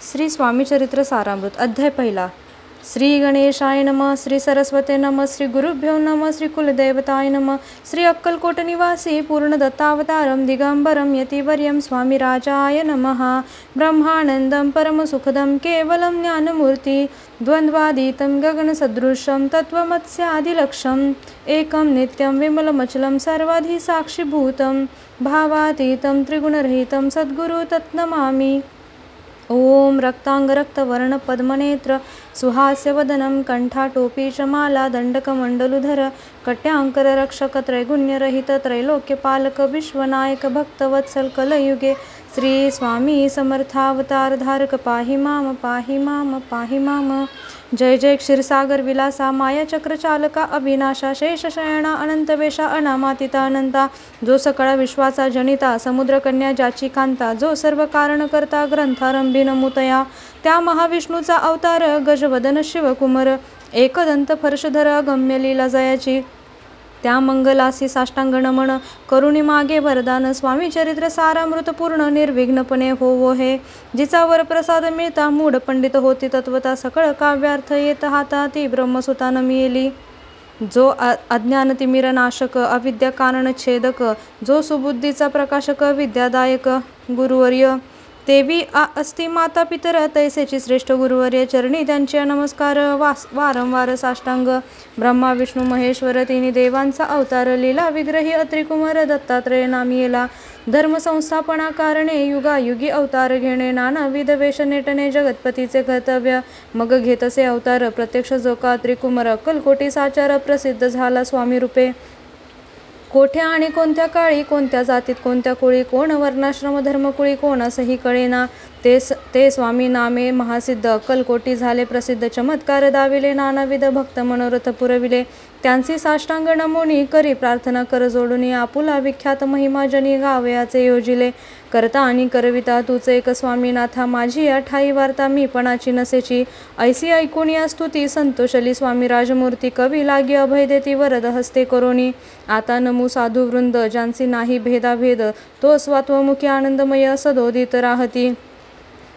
श्री स्वामी चरित्र सारामृत अध्याय पहिला. श्री गणेशाय नमः. श्री सरस्वते नमः. श्री गुरुभ्यो नमः. श्री कुलदेवताय नमः. श्री अक्कलकोट निवासी पूर्ण दत्तावतारम दिगंबरम यतिवर्यम स्वामी राजाय नमः. ब्रह्मानंदम परमसुखदम केवलम ज्ञानमूर्ति द्वंद्वातीतं गगनसदृशं तत्त्वमस्यादिलक्ष्यम् एकं नित्यं विमलमचलं सर्वाधि साक्षिभूतं भावातीतं त्रिगुणरहितं सद्गुरु तत्नमामि. ओम रक्तांगरक्तवर्ण पद्मनेत्र सुहास्यवदनं कंठाटोपी च माला दंडकमंडलुधर कट्यांकर रक्षक त्रैगुण्यरहित त्रैलोक्यपालक विश्वनायक भक्तवत्सल कलयुगे श्री स्वामी समर्थावतार धारक पाहि माम पाहि माम पाहि माम. जय जय क्षीरसागर विलासा माया चक्रचालका अविनाशा शेषशयना अनंतवेशा अनामातीता अनंता जो सकळ विश्वाचा जनिता समुद्रकन्या ज्याची कांता जो सर्व कारण करता ग्रंथारंभी नमुतया त्या महाविष्णूचा अवतार गजवदन शिवकुमार एकदंत फर्शधर गम्य लीला जयाची त्या मंगलासी साष्टांग नमन करुणी मागे वरदान स्वामी चरित्र सारामृत पूर्ण निर्विघ्नपणे होवो हे. जिचा वरप्रसाद मिळता मूढ पंडित होती तत्वता सकळ काव्यार्थ येत हाता ती ब्रह्मसुता नमियेली. जो अज्ञानतिमिर नाशक अविद्या कानन छेदक जो सुबुद्धीचा प्रकाशक विद्यादायक गुरुवर्य देवी अस्ति माता पितर तैसेची श्रेष्ठ गुरुवर्य चरणी त्यांचे नमस्कार वारंवार साष्टांग. ब्रह्मा विष्णू महेश्वर तिन्ही देवांचा अवतार लीला विग्रही अत्रिकुमार दत्तात्रय नामियेला. धर्म संस्थापना कारणे युगायुगी अवतार घेणे नानाविध वेश नेटणे जगतपतीचे कर्तव्य मग घेतसे अवतार प्रत्यक्ष जो का त्रिकुमार अक्कलकोटी साचार प्रसिद्ध झाला स्वामी रूपे. कोठे आणि कोणत्या काळी कोणत्या जातीत कोणत्या कुळी कोण वर्णाश्रम धर्मकुळी कोणासही कळेना ते स्वामी नामे महासिद्ध अक्कलकोटी झाले प्रसिद्ध चमत्कार दाविले नानाविध भक्त मनोरथ पुरविले. त्यांची साष्टांग नमोनी करी प्रार्थना कर जोडून आपुला विख्यात महिमाजनी गावयाचे योजिले. करता आणि करविता तूच एक स्वामीनाथा माझी ठाई वार्ता मी पणाची नसेची ऐसी ऐकून या स्तुती संतोषली स्वामी राजमूर्ती कवी लागी अभय देती वरद हस्ते करोनी. आता नमू साधू वृंद ज्यांची नाही भेदाभेद तो स्वात्वमुखी आनंदमय सदोदित राहती.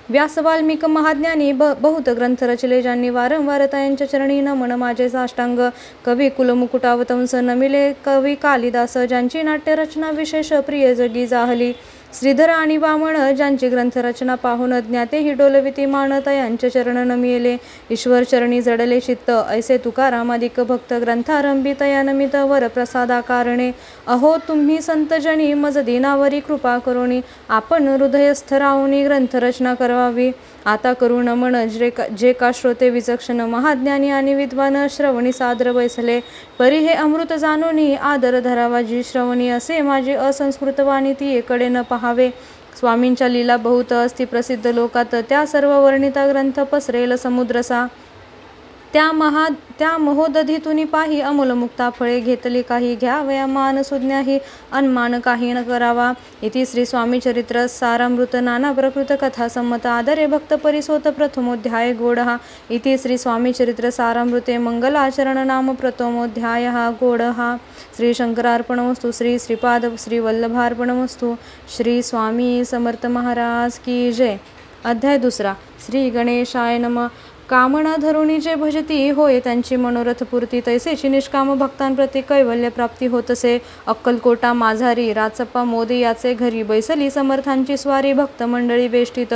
व्यास वाल्मिक महाज्ञानी बहुत ग्रंथ रचले ज्यांनी वारंवार त्यांच्या चरणी नमन माझे साष्टांग. कवी कुलमुकुटावतंस नमिले कवी कालिदास ज्यांची नाट्यरचना विशेष प्रिय जगी जाहली. श्रीधर आणि वामन ज्यांची ग्रंथरचना पाहून ज्ञाते ही डोलविती मानता यांचे चरण नमियेले. ईश्वर चरणी जडले चित्त ऐसे तुकारामादिक भक्त ग्रंथारंभी तया नमित वर प्रसादा कारणे. अहो तुम्ही संतजनी मज दिनावरी कृपा करोनी आपण हृदयस्थ राहुनी ग्रंथरचना करावी. आता करू नमन जे का श्रोते विचक्षण महाज्ञानी आणि विद्वान श्रवणी सादर बैसले परी हे अमृत जाणूनी आदर धरावा जी श्रवणी असे माझी असंस्कृत वाणी ती एकडे न पहावे. स्वामींच्या लीला बहुत असती प्रसिद्ध लोकात त्या सर्व वर्णिता ग्रंथ पसरेल समुद्रसा. त्या महोदधीतुनी पाही अमोल मुक्ता फळे घेतली काही घ्यावया मान सुज्ञाही अनमान काही न करावा. इति श्री स्वामी चरित्र सारामृत नाना प्रकृत कथा संमत आदरे भक्त परिसोत प्रथमोध्याय गोडहा. इति श्री स्वामी चरित्र सारामृते मंगलाचरण नाम प्रथमोध्यायः गोडहा. श्री शंकरार्पणमस्तु. श्री श्रीपाद श्री वल्लभार्पणमस्तु. श्री स्वामी समर्थ महाराज की जय. अध्याय दुसरा. श्री गणेशाय नमः. कामना धरुणी जे भजती होय त्यांची मनोरथ पूर्ती तैसेची निष्काम भक्तांप्रती कैवल्य प्राप्ती होतसे. अक्कलकोटा माझारी राचप्पा मोदी याचे घरी बैसली समर्थांची स्वारी भक्त मंडळी वेष्टित.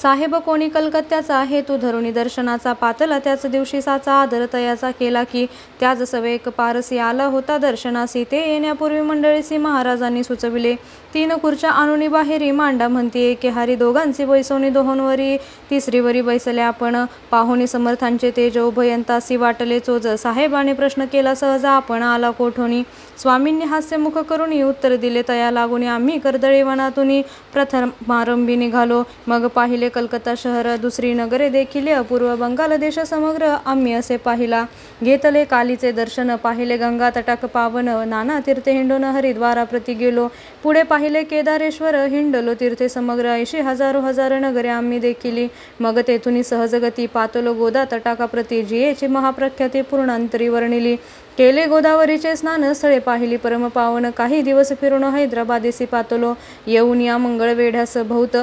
साहेब कोणी कलकत्त्याचा हेतू धरुणी दर्शनाचा पातला त्याच दिवशी साचा आदर तयाचा केला की त्याच सवेक पारसी आला होता दर्शनासी. ते येण्यापूर्वी मंडळीसी महाराजांनी सुचविले. 3 खुर्च्या आणुनी बाहेरी मांडा म्हणती एके हारी दोघांची बैसवणी दोहोंवरी तिसरीवरी बैसले आपण. पाहुणी समर्थांचे तेज उभयंतासी वाटले चोज साहेबाने प्रश्न केला सहज आपण आला कोठोनी. स्वामींनी हास्यमुख करून उत्तर दिले तया लागून आम्ही कर्दळी वनातून प्रथमारंभी निघालो. मग पाहिले कलकत्ता शहर दुसरी नगरे देखील अपूर्व बंगाल देश समग्र आम्ही असे पाहिला. घेतले कालीचे दर्शन पाहिले गंगा तटाक पावन नाना तीर्थे हिंडून हरिद्वाराप्रती गेलो. पुढे पाहिले केदारेश्वर हिंडलो तीर्थे समग्र 80 हजार नगरे आम्ही देखील. मग तेथून सहजगती पातलो गोदा तटाकाप्रती जियेची महाप्रख्याती पूर्णांतरी वर्णिली. केले गोदावरीचे स्नान स्थळे पाहिली परमपावन काही दिवस फिरून हैदराबादेसी पातलो. येऊन या मंगळवेढ्यास बहुत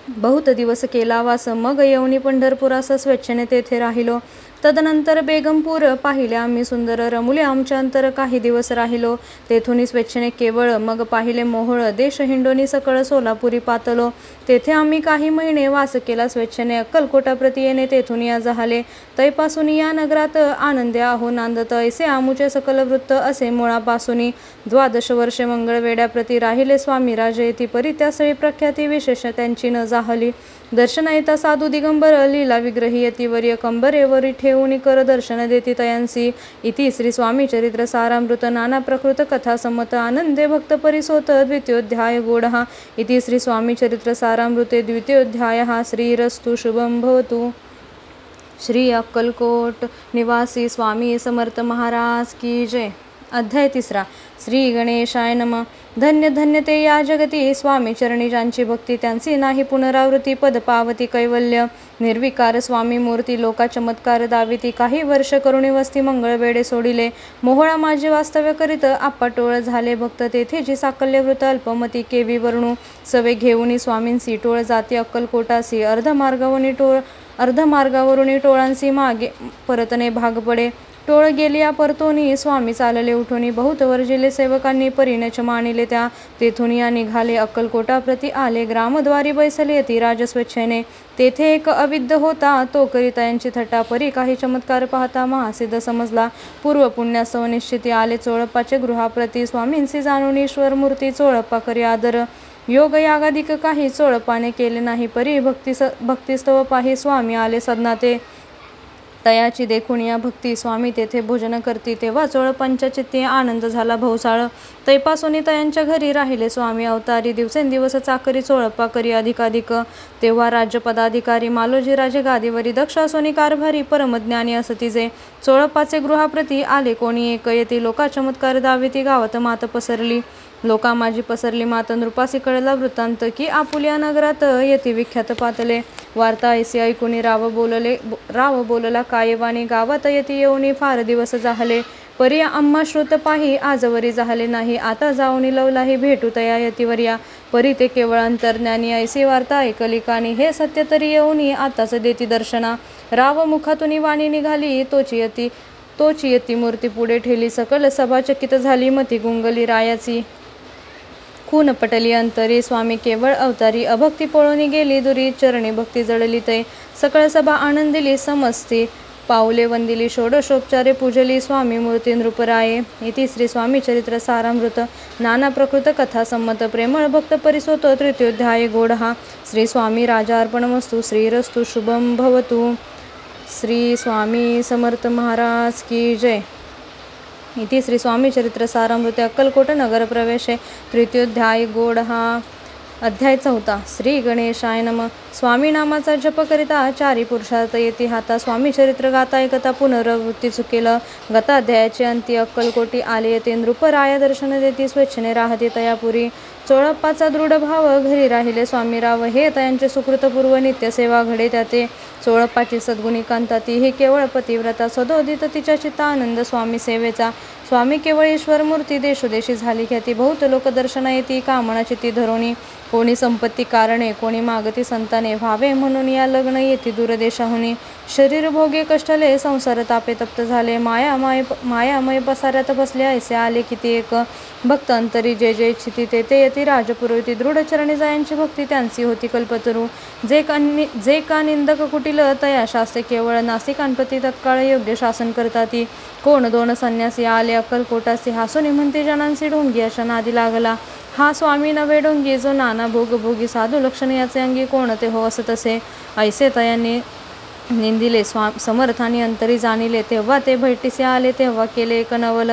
बहुत दिवस केला वास, मग येऊनी पंढरपुरास स्वेच्छेने तेथे राहिलो. तदनंतर बेगमपूर पाहिले आम्ही सुंदर, रमुले आमच्या अंतर काही दिवस राहिलो. तेथून स्वेच्छेने केवळ, मग पाहिले मोहोळ, देश हिंडोनी सकळ सोलापुरी पातलो. तेथे आम्ही काही महिने वास केला स्वेच्छेने. अक्कलकोटाप्रती येणे तेथून या झाले. तैपासून या नगरात आनंदे आहो नांदत, ऐसे आमुचे सकल वृत्त असे मुळापासून. 12 वर्षे मंगळवेढ्याप्रती राहिले स्वामी राजे येती, परी त्यास्थळी प्रख्याती विशेष त्यांची न जाहली. दर्शन येता साधू दिगंबर, लीला विग्रही येती वर्य, कंबरेवरी ठेवून कर दर्शन देती तयांसी. इति श्री स्वामी चरित्र सारामृत, नाना प्रकृत कथा संमत, आनंदे भक्त परिसोत, द्वितीयोध्याय गूढः. इति श्री स्वामी चरित्र सारामृते द्वितीयोध्यायः. श्रीरस्तु शुभं भवतु. श्री अक्कलकोट निवासी स्वामी समर्थ महाराज की जय. अध्याय 3. श्री गणेशाय नमः. धन्य धन्य ते या जगती, स्वामी चरणी ज्यांची भक्ती, त्यांची नाही पुनरावृत्ती. पद पावती कैवल्य, निर्विकार स्वामी मूर्ती, लोका चमत्कार दाविती. काही वर्ष करुणी वस्ती, मंगळवेढे सोडिले. मोहोळा माझे वास्तव्य करीत, आप्पा टोळ झाले भक्त. तेथे जी साकल्य वृत, अल्पमती केवी वर्णू. सवे घेऊनी स्वामींसी, टोळ जाती अक्कलकोटासी. अर्धमार्गावरुनी टोळांसी, मागे परतणे भाग पडे. टोळ गेलिया परतोनी, स्वामी चालले उठोनी. बहुत वर्जिले सेवकांनी, परीनेच मानिले त्या. तेथून या निघाले, अक्कलकोटाप्रती आले. ग्रामद्वारी बैसले येती राजस्वेच्छेने. तेथे एक अविद्ध होता, तो करिता यांची थट्टा. परी काही चमत्कार पाहता महासिद्ध समजला. पूर्व पुण्यासह निश्चिती आले चोळप्पाचे गृहाप्रती. स्वामींसी जाणून ईश्वर मूर्ती, चोळप्पा करी आदर. योग यागाधिक काही चोळप्पाने केले नाही. परी भक्तिस्तव पाही, स्वामी आले सदनाते. तयाची देखून या भक्ती, स्वामी तेथे भोजन करती. तेव्हा चोळप्पांच्या चित्ती आनंद झाला भवसाळ. तैपासून तयांच्या घरी राहिले स्वामी अवतारी. दिवसेंदिवस चाकरी चोळप्पा करी अधिकाधिक. तेव्हा राज्यपदाधिकारी मालोजी राजे गादीवरी. दक्ष असोनी कारभारी, परमज्ञानी असतीजे. चोळप्पाचे गृहाप्रती आले कोणी एक येती. लोका चमत्कार दाविती, गावात मात पसरली. लोका माझी पसरली मात, नृपासी कळला वृत्तांत, की आपुल्या नगरात येती विख्यात पातले. वार्ता ऐसी ऐकुनी राव बोलला कायवानी. गावात येती येऊनी फार दिवस जाहले. परी आम्हा श्रुत पाही, आजवरी जाहले नाही. आता जाऊनी लवलाही, भेटू तया यतीवर्या. परी ते केवळ अंतर्ज्ञानी, ऐसी वार्ता ऐकली कानी. हे सत्य तरी येऊनी, आताच देती दर्शना. राव मुखातून वाणी निघाली, तोची यती मूर्ती पुढे ठेली. सकल सभा चकित झाली, मती गुंगली रायाची. खून पटली अंतरी, स्वामी केवळ अवतारी. अभक्ती पळून गेली दुरी, चरणी भक्ती जळली तै. सकळ सभा आनंदिली समस्ती. पाऊले वंदिली, षोडशोपचारे पूजली, स्वामी मूर्ती नृपराये. इति श्री स्वामी चरित्र सारामृत, नाना प्रकृत कथा संमत, प्रेमळ भक्त परिसोत, तृतीयोध्याय गूढः. श्री स्वामी राजार्पणमस्तु. श्रीरस्तु शुभं भवतु. श्री स्वामी समर्थ महाराज की जय. इति श्री स्वामी चरित्र सारामृते अक्कलकोट नगर प्रवेशे तृतीयोध्याय गूढः. अध्याय 4. श्री गणेशाय नमः. स्वामी नामाचा जप करिता, चारी पुरुषार्थ येती हाता. स्वामी चरित्र गाता ऐकता, पुनरावृत्ती चुकेल. गताध्यायाचे अंती, अक्कलकोटी आले येते. नृपराया दर्शन देती, स्वेच्छेने राहते तयापुरी. चोळप्पाचा दृढ भाव, घरी राहिले स्वामीराव. हे तयांचे सुकृतपूर्व, नित्य सेवा घडे त्याते. चोळप्पाची सद्गुणी कांता, ती ही केवळ पतिव्रता. सदोदित तिच्या चित्ता आनंद स्वामी सेवेचा. स्वामी केवळ ईश्वर मूर्ती, देशोदेशी झाली ख्याती. बहुत लोक दर्शना येती, कामना चित्ती धरोनी. कोणी संपत्ती कारणे, कोणी मागती संताने. व्हावे म्हणून या लग्न येती दूरदेशाहुनी. शरीर भोगे कष्टले, संसार तापे तप्त झाले. मायामय पसाऱ्यात बसले, ऐसे आले किती एक. भक्त अंतरी जे जे इच्छिती, ते येती राजपुरोहिती. दृढ चरणी जायांची भक्ती, त्यांची होती कल्पतरू. जे का निंदक कुटील, तया शास्त्रे केवळ. नासिकांप्रती तत्काळ योग्य शासन करताती. कोण 2 संन्यासी आले अक्कलकोटासी. हासुनी म्हणती जनांसी, ढोंगी अशा नादी लागला. हा स्वामी नवे ढोंगी, जो नाना भोग भोगी. साधू लक्षण याचे अंगी, कोण ते हो असत तसे. ऐसे तयांनी निंदिले, समर्थानी अंतरी जाणिले. तेव्हा ते भेटीसे आले, तेव्हा केले एक नवल.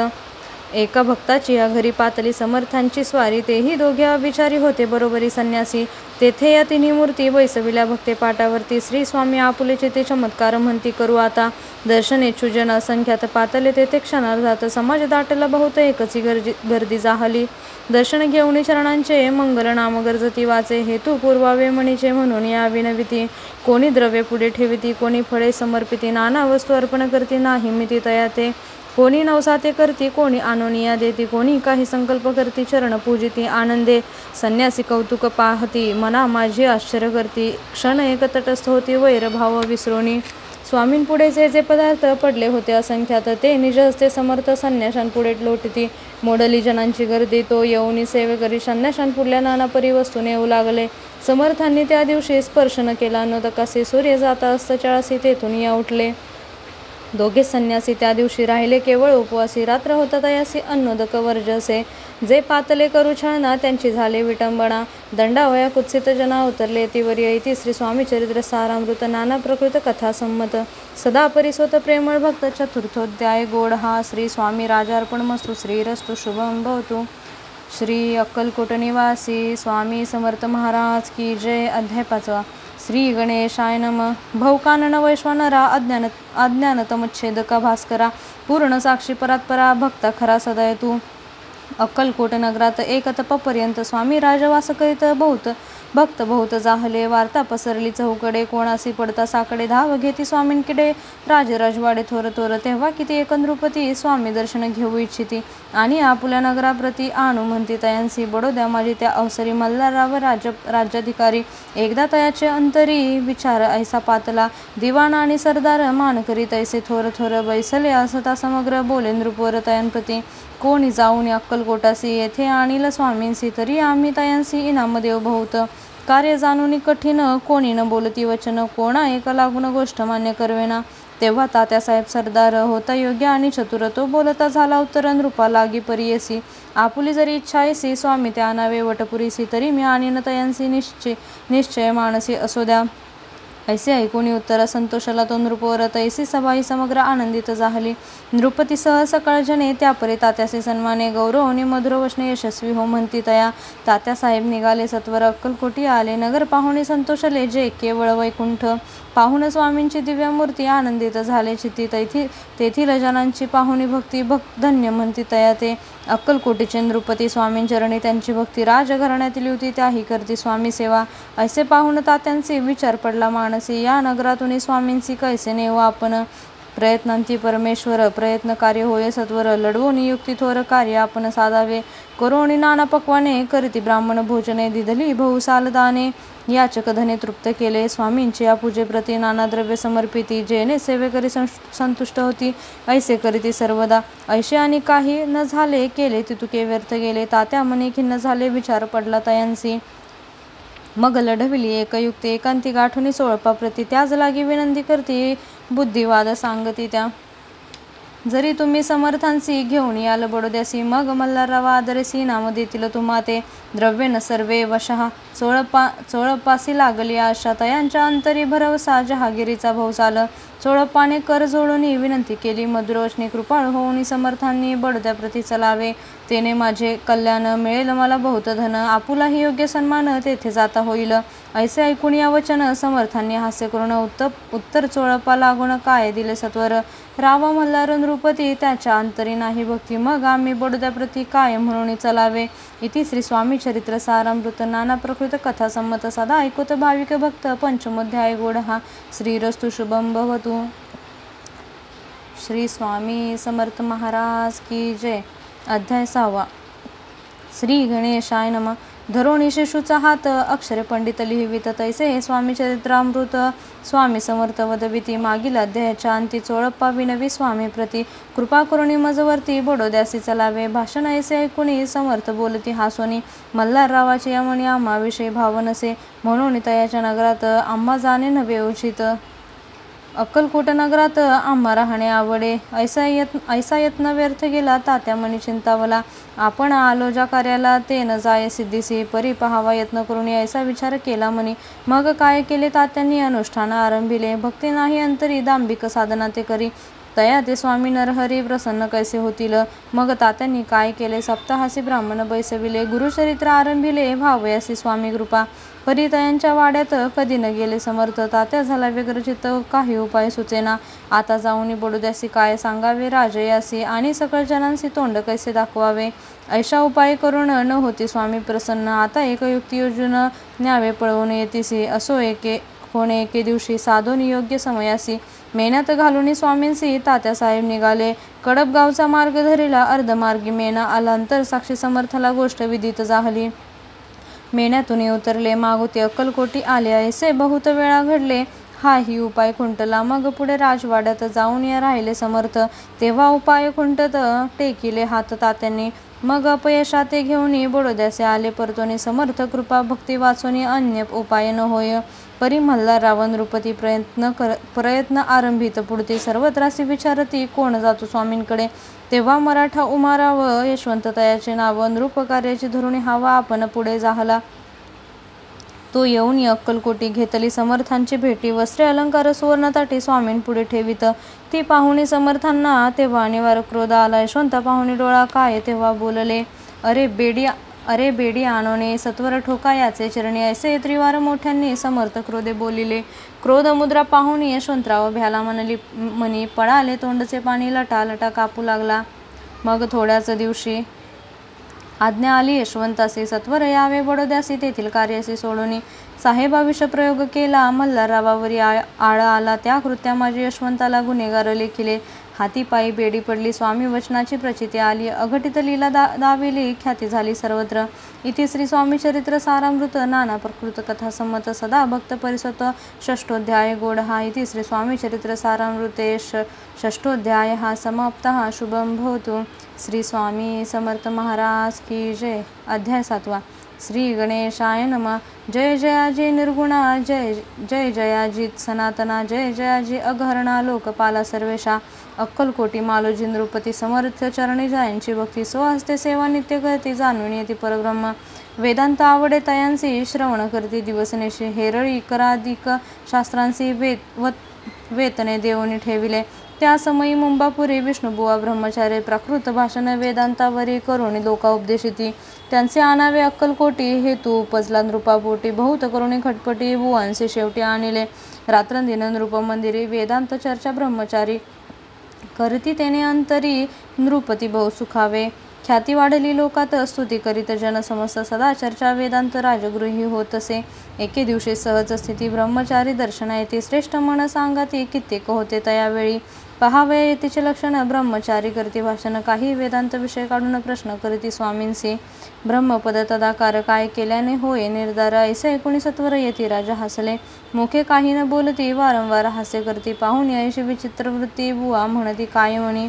एका भक्ताची या घरी पातली, समर्थांची स्वारी. तेही दोघे अविचारी होते, बरोबरी संन्यासी. तेथे या तिन्ही मूर्ती, बैसविल्या भक्ते पाटावरती. श्री स्वामी आपुलेचे ते चमत्कार म्हणती करू आता. दर्शनेच्छू जन असंख्यात पातले, तेथे क्षणार्धात. समाज दाटला बहुत, एकची गर्दी जाहली. दर्शन घेऊन चरणांचे, मंगल नाम गरजती वाचे. हेतू पूर्वावे म्हणीचे, म्हणून या विनविती. कोणी द्रव्य पुढे ठेविती, कोणी फळे समर्पिती. नाना वस्तू अर्पण करती, नाही मिती तया ते. कोणी नवसाते करती, कोणी आनोनिया देती, कोणी काही संकल्प करती, चरण पूजिती आनंदे. संन्यासी कौतुक पाहती, मना माझी आश्चर्य करती, क्षण एक तटस्थ होती, वैरभाव विसरोनी. स्वामींपुढे जे जे पदार्थ पडले होते असंख्यात, ते निज हस्ते समर्थ संन्याशांपुढे लोटती. मोडली जनांची गर्दी, तो येऊनी सेवे करी, संन्याशांपुढल्या नाना परी वस्तूने येऊ लागले. समर्थांनी त्या दिवशी स्पर्श न केला, न कसे सूर्य जाता अस्तचळासी तेथून या उठले. दोघे संन्यासी त्या दिवशी राहिले केवळ उपवासी, रात्र होता तयासी अन्नोदक वर्जसे. जे पातले करू छळना, त्यांची झाले विटंबना, दंडावया कुत्सित जना उतरले तीवरी ऐती. श्री स्वामी चरित्र सारामृत नाना प्रकृत कथा संमत. सदा परिसोत प्रेमळ भक्त चतुर्थोध्याय गोड हा. श्री स्वामी राजार्पणमस्तु. श्रीरस्तु शुभम भवतु. श्री अक्कलकोट निवासी स्वामी समर्थ महाराज की जय. अध्याय 5. श्री गणेशाय नमः. भवकानन वैश्वानरा, अज्ञानतमच्छेदका भास्करा, पूर्ण साक्षी परात्परा, भक्ता खरा सदय तू. अक्कलकोट नगरात एक तपपर्यंत स्वामी राजवास करीत, भक्त बहुत जाहले. वार्ता पसरली चहूकडे, कोणासी पडता साकडे, धाव घेती स्वामींकडे. राजवाडे थोर थोर, तेव्हा किती एक नृपती, स्वामी दर्शन घेऊ इच्छिती, आणि आपुल्या नगराप्रती आणू म्हणती. तयांसी बडोद्या माझी त्या अवसरी, मल्हारराव राज्याधिकारी. एकदा तयाचे अंतरी विचार ऐसा पातला, दिवाण आणि सरदार मान करीत ऐसे थोर थोर. बैसले असता समग्र, बोले नृपवर तयांप्रती, कोणी जाऊन अक्कलकोटासी, येथे आणील स्वामींसी. तरी आम्ही तयांसी इनाम देव बहुत. कार्य जाणून कठीण, कोणी न बोलती वचन, कोणा एक लागून गोष्ट मान्य करवेना. तेव्हा तात्यासाहेब सरदार होता योग्य आणि चतुर, तो बोलता झाला उत्तर. नृपा लागी परियेसी, आपुली जरी इच्छा येसी, स्वामी त्या आणावे वटपुरीसी. तरी मी आणीन तयांसी निश्चय मानसी असो द्या. ऐसे ऐकून उत्तर संतोषाला तो नृपवर. तैसी सभा ही समग्र आनंदित झाली. नृपतीसह सकळ जने त्यापरी तात्याचे सन्माने, गौरवनी मधुर वचने यशस्वी हो म्हणती तया. तात्यासाहेब निघाले सत्वर, अक्कलकोटी आले. नगर पाहुणे संतोषले, जे केवळ वैकुंठ. पाहुण स्वामींची दिव्य मूर्ती, आनंदित झाले चित्ती. तेथील जनांची पाहुणी भक्ती धन्य म्हणती तया ते. अक्कलकोटीचे नृपती स्वामींचरणी त्यांची भक्ती, राजघराण्यातील होती त्याही करती स्वामी सेवा. ऐसे पाहुण तात्यांचे विचार पडला मानसी, या नगरातून स्वामींची कैसे नेऊ आपण. प्रयत्नांती परमेश्वर, प्रयत्न कार्य होय सत्वर. लढवून युक्ती थोर कार्य आपण साधावे. करोणी नाना पक्वाने, करीती ब्राह्मण भोजने. दिधली बहुसाल दाने, याचक धने तृप्त केले. स्वामींची या पूजेप्रती नाना द्रव्य समर्पिती, जेणे सेवेकरी संतुष्ट होती. ऐसे करीती सर्वदा. ऐसे आणि काही न झाले, केले तितुके व्यर्थ गेले. तात्या मनी खिन्न झाले, विचार पडला तयांसी. मग लढविली एक युक्ती, एकांती गाठुनी सोळपाप्रती. त्याच लागी विनंती करती, बुद्धिवाद सांगती त्या. जरी तुम्ही समर्थांसी, घेऊन याल बडोद्यासी. मग मल्हारराव आदरेसी, नाम देतील तुम्हा ते. द्रव्य न सर्वे वशः, चोळप्पासी लागली आशा. तयांच्या अंतरी भरवसा, जहागिरीचा भौसाल. चोळप्पाने कर जोडून विनंती केली, मधुरवचनी. कृपाळ होऊन समर्थांनी बडोद्याप्रती चलावे. तेने माझे कल्याण, मिळेल मला बहुत धन. आपुलाही योग्य सन्मान, तेथे जाता होईल. ऐसे ऐकून या वचन, समर्थांनी हास्य करून उत्तर चोळप्पा लागून काय दिले सत्वर. रावा मल्हार नृपती, त्याच्या अंतरी नाही भक्ती. मग आम्ही बडोद्याप्रती काय म्हणून चलावे. इति श्री स्वामी चरित्र सारामृत नाना प्रकृत कथा संमत. सदा ऐकत भाविक भक्त. पंचमोध्याय गोड हा. श्रीरस्तु शुभम भवतु. श्री स्वामी समर्थ महाराज की जय. अध्याय 6. श्री गणेशाय नमः. धरोणी शिशूचा हात, अक्षरे पंडित लिहिवित. तैसे हे स्वामी चरित्रामृत स्वामी समर्थ वदविती. मागील अध्यायाच्या अंती चोळप्पा विनवी स्वामी प्रती. कृपा करुणी मजवर्ती, बडोद्यासी चलावे. भाषण ऐसे ऐकुनी समर्थ बोलती हासोनी. मल्हाररावाची यमनी आम्हाविषयी भाव नसे, म्हणून तयाच्या नगरात आम्हा जाणे नव्हे उचित. अक्कलकोट नगरात आम्हा राहणे आवडे. ऐसा यत्न व्यर्थ गेला, तात्या मनी चिंतावला. आपण आलो ज्या कार्याला, ते न जाय सिद्धीसी. परी पहावा यत्न करून ऐसा विचार केला मनी. मग काय केले तात्यांनी, अनुष्ठान आरंभिले. भक्ती नाही अंतरी, दांभिक साधना ते करी. तया ते स्वामी नरहरी प्रसन्न कैसे होतील. मग तात्यांनी काय केले, सप्ताहासी ब्राह्मण बैसविले. गुरुचरित्र आरंभिले, भावयासी स्वामी कृपा. परी तयांच्या वाड्यात कधी न गेले समर्थ. तात्या झाला व्यग्रचित्त, काही उपाय सुचेना. आता जाऊनी बडोद्यासी काय सांगावे राजयासी, आणि सकळ जनांसी तोंड कैसे दाखवावे. ऐशा उपाय करून न होती स्वामी प्रसन्न. आता एक युक्ती योजून न्यावे पळवून येतीसी. असो एके होणे. एके दिवशी साधून योग्य समयासी मेण्यात घालून स्वामींसी तात्यासाहेब निघाले. कडपगावचा मार्ग धरिला. अर्धमार्गी मेणा आलांतर साक्षी समर्थाला गोष्ट विदित झाली. मेण्यातून उतरले. मागुती अक्कलकोटी आले. ऐसे बहुत वेळा घडले. हाही उपाय खुंटला. मग पुढे राजवाड्यात जाऊन राहिले समर्थ. तेव्हा उपाय खुंटत टेकिले हात तात्यांनी. मग अपयशाते घेऊन बडोद्याचे आले परतोनी समर्थ. कृपा भक्ती वाचोनी अन्य उपाय न होय. परी मल्हारराव नृपती प्रयत्न आरंभित पुढती सर्वत्रासी विचारती कोण जातो स्वामींकडे. तेव्हा मराठा उमाराव यशवंत तयाचे नाव नृपकार्याची धरुणी हवा आपण पुढे जाहला. तो येऊन अक्कलकोटी घेतली समर्थांची भेटी. वस्त्रे अलंकार सुवर्णताटी स्वामींपुढे ठेवित. ती पाहुणी समर्थांना तेव्हा निवार क्रोध आला. यशवंता पाहुणी डोळा काय तेव्हा बोलले. अरे बेडी आणोने सत्वर ठोका याचे चरणी. ऐसे त्रिवार मोठ्यांनी समर्थ क्रोधे बोलिले. क्रोध मुद्रा पाहुणी यशवंतराव भ्याला मनी पळाले. तोंडचे पाणी लटा कापू लागला. मग थोड्याच दिवशी आज्ञा आली यशवंतासी सत्वर यावे बडोद्यासी. तेथील कार्यासी सोडून साहेबा विषप्रयोग केला. मल्हाररावावरी आळा आला. त्या कृत्या माझे यशवंताला गुन्हेगार लेखिले. हाती पायी बेडी पडली. स्वामी वचनाची प्रचिती आली. अघटित लीला दाविली. ख्याती झाली सर्वत्र. इति श्री स्वामी चरित्र सारामृत नाना प्रकृत कथा संमत सदा भक्त परिसत षष्ठोध्याय गोड हा. इति श्री स्वामी चरित्र सारामृते षष्ठोध्याय हा समाप्तः. शुभम भवतु. श्री स्वामी समर्थ महाराज की जय. अध्याय 7. श्री गणेशाय नमः. जय जयाजी निर्गुणा. जय जय जयाजी सनातना. जय जयाजी अघहरणा लोकपाला सर्वेशा. अक्कलकोटी मालोजी नृपती समर्थ चरणी जायांची भक्ती. स्वहस्ते सेवा नित्य करती. जाणून येती परब्रह्म. वेदांत आवडे तयांसी. श्रवण करती दिवसनेशी. हेरळी कराधिक शास्त्रांसी वेतने देऊनी ठेविले. त्या समयी मुंबापुरी विष्णुबुवा ब्रह्मचारी प्राकृत भाषण वेदांतावरी करून लोका उपदेशिती. त्यांचे आणावे अक्कलकोटी. हेतू उपजला नृपापोटी. बहुत करुणी खटपटी बुवांसी शेवटी आणिले. रात्रंदिन नृप मंदिरी वेदांत चर्चा ब्रह्मचारी करती तेने अंतरी. नृपती बहु सुखावे. ख्याती वाढली लोकात. स्तुती करीत जन समस्त सदा चर्चा वेदांत राजगृही होतसे. एके दिवशी सहज स्थिती ब्रह्मचारी दर्शना येते. श्रेष्ठ मन सांगाती कित्येक होते तयावेळी. पहावे येतीचे लक्षण ब्रह्मचारी करती भाषण. काही वेदांत विषय काढून प्रश्न करती स्वामींसी. ब्रह्मपद तदाकार काय केल्याने होय निर्धार. ऐसे ऐकुणी सत्वर येती राजा हसले. मुखे काही न बोलती वारंवार हास्य करती. पाहुणी ऐशी विचित्र वृत्ती बुवा म्हणती काय म्हणी.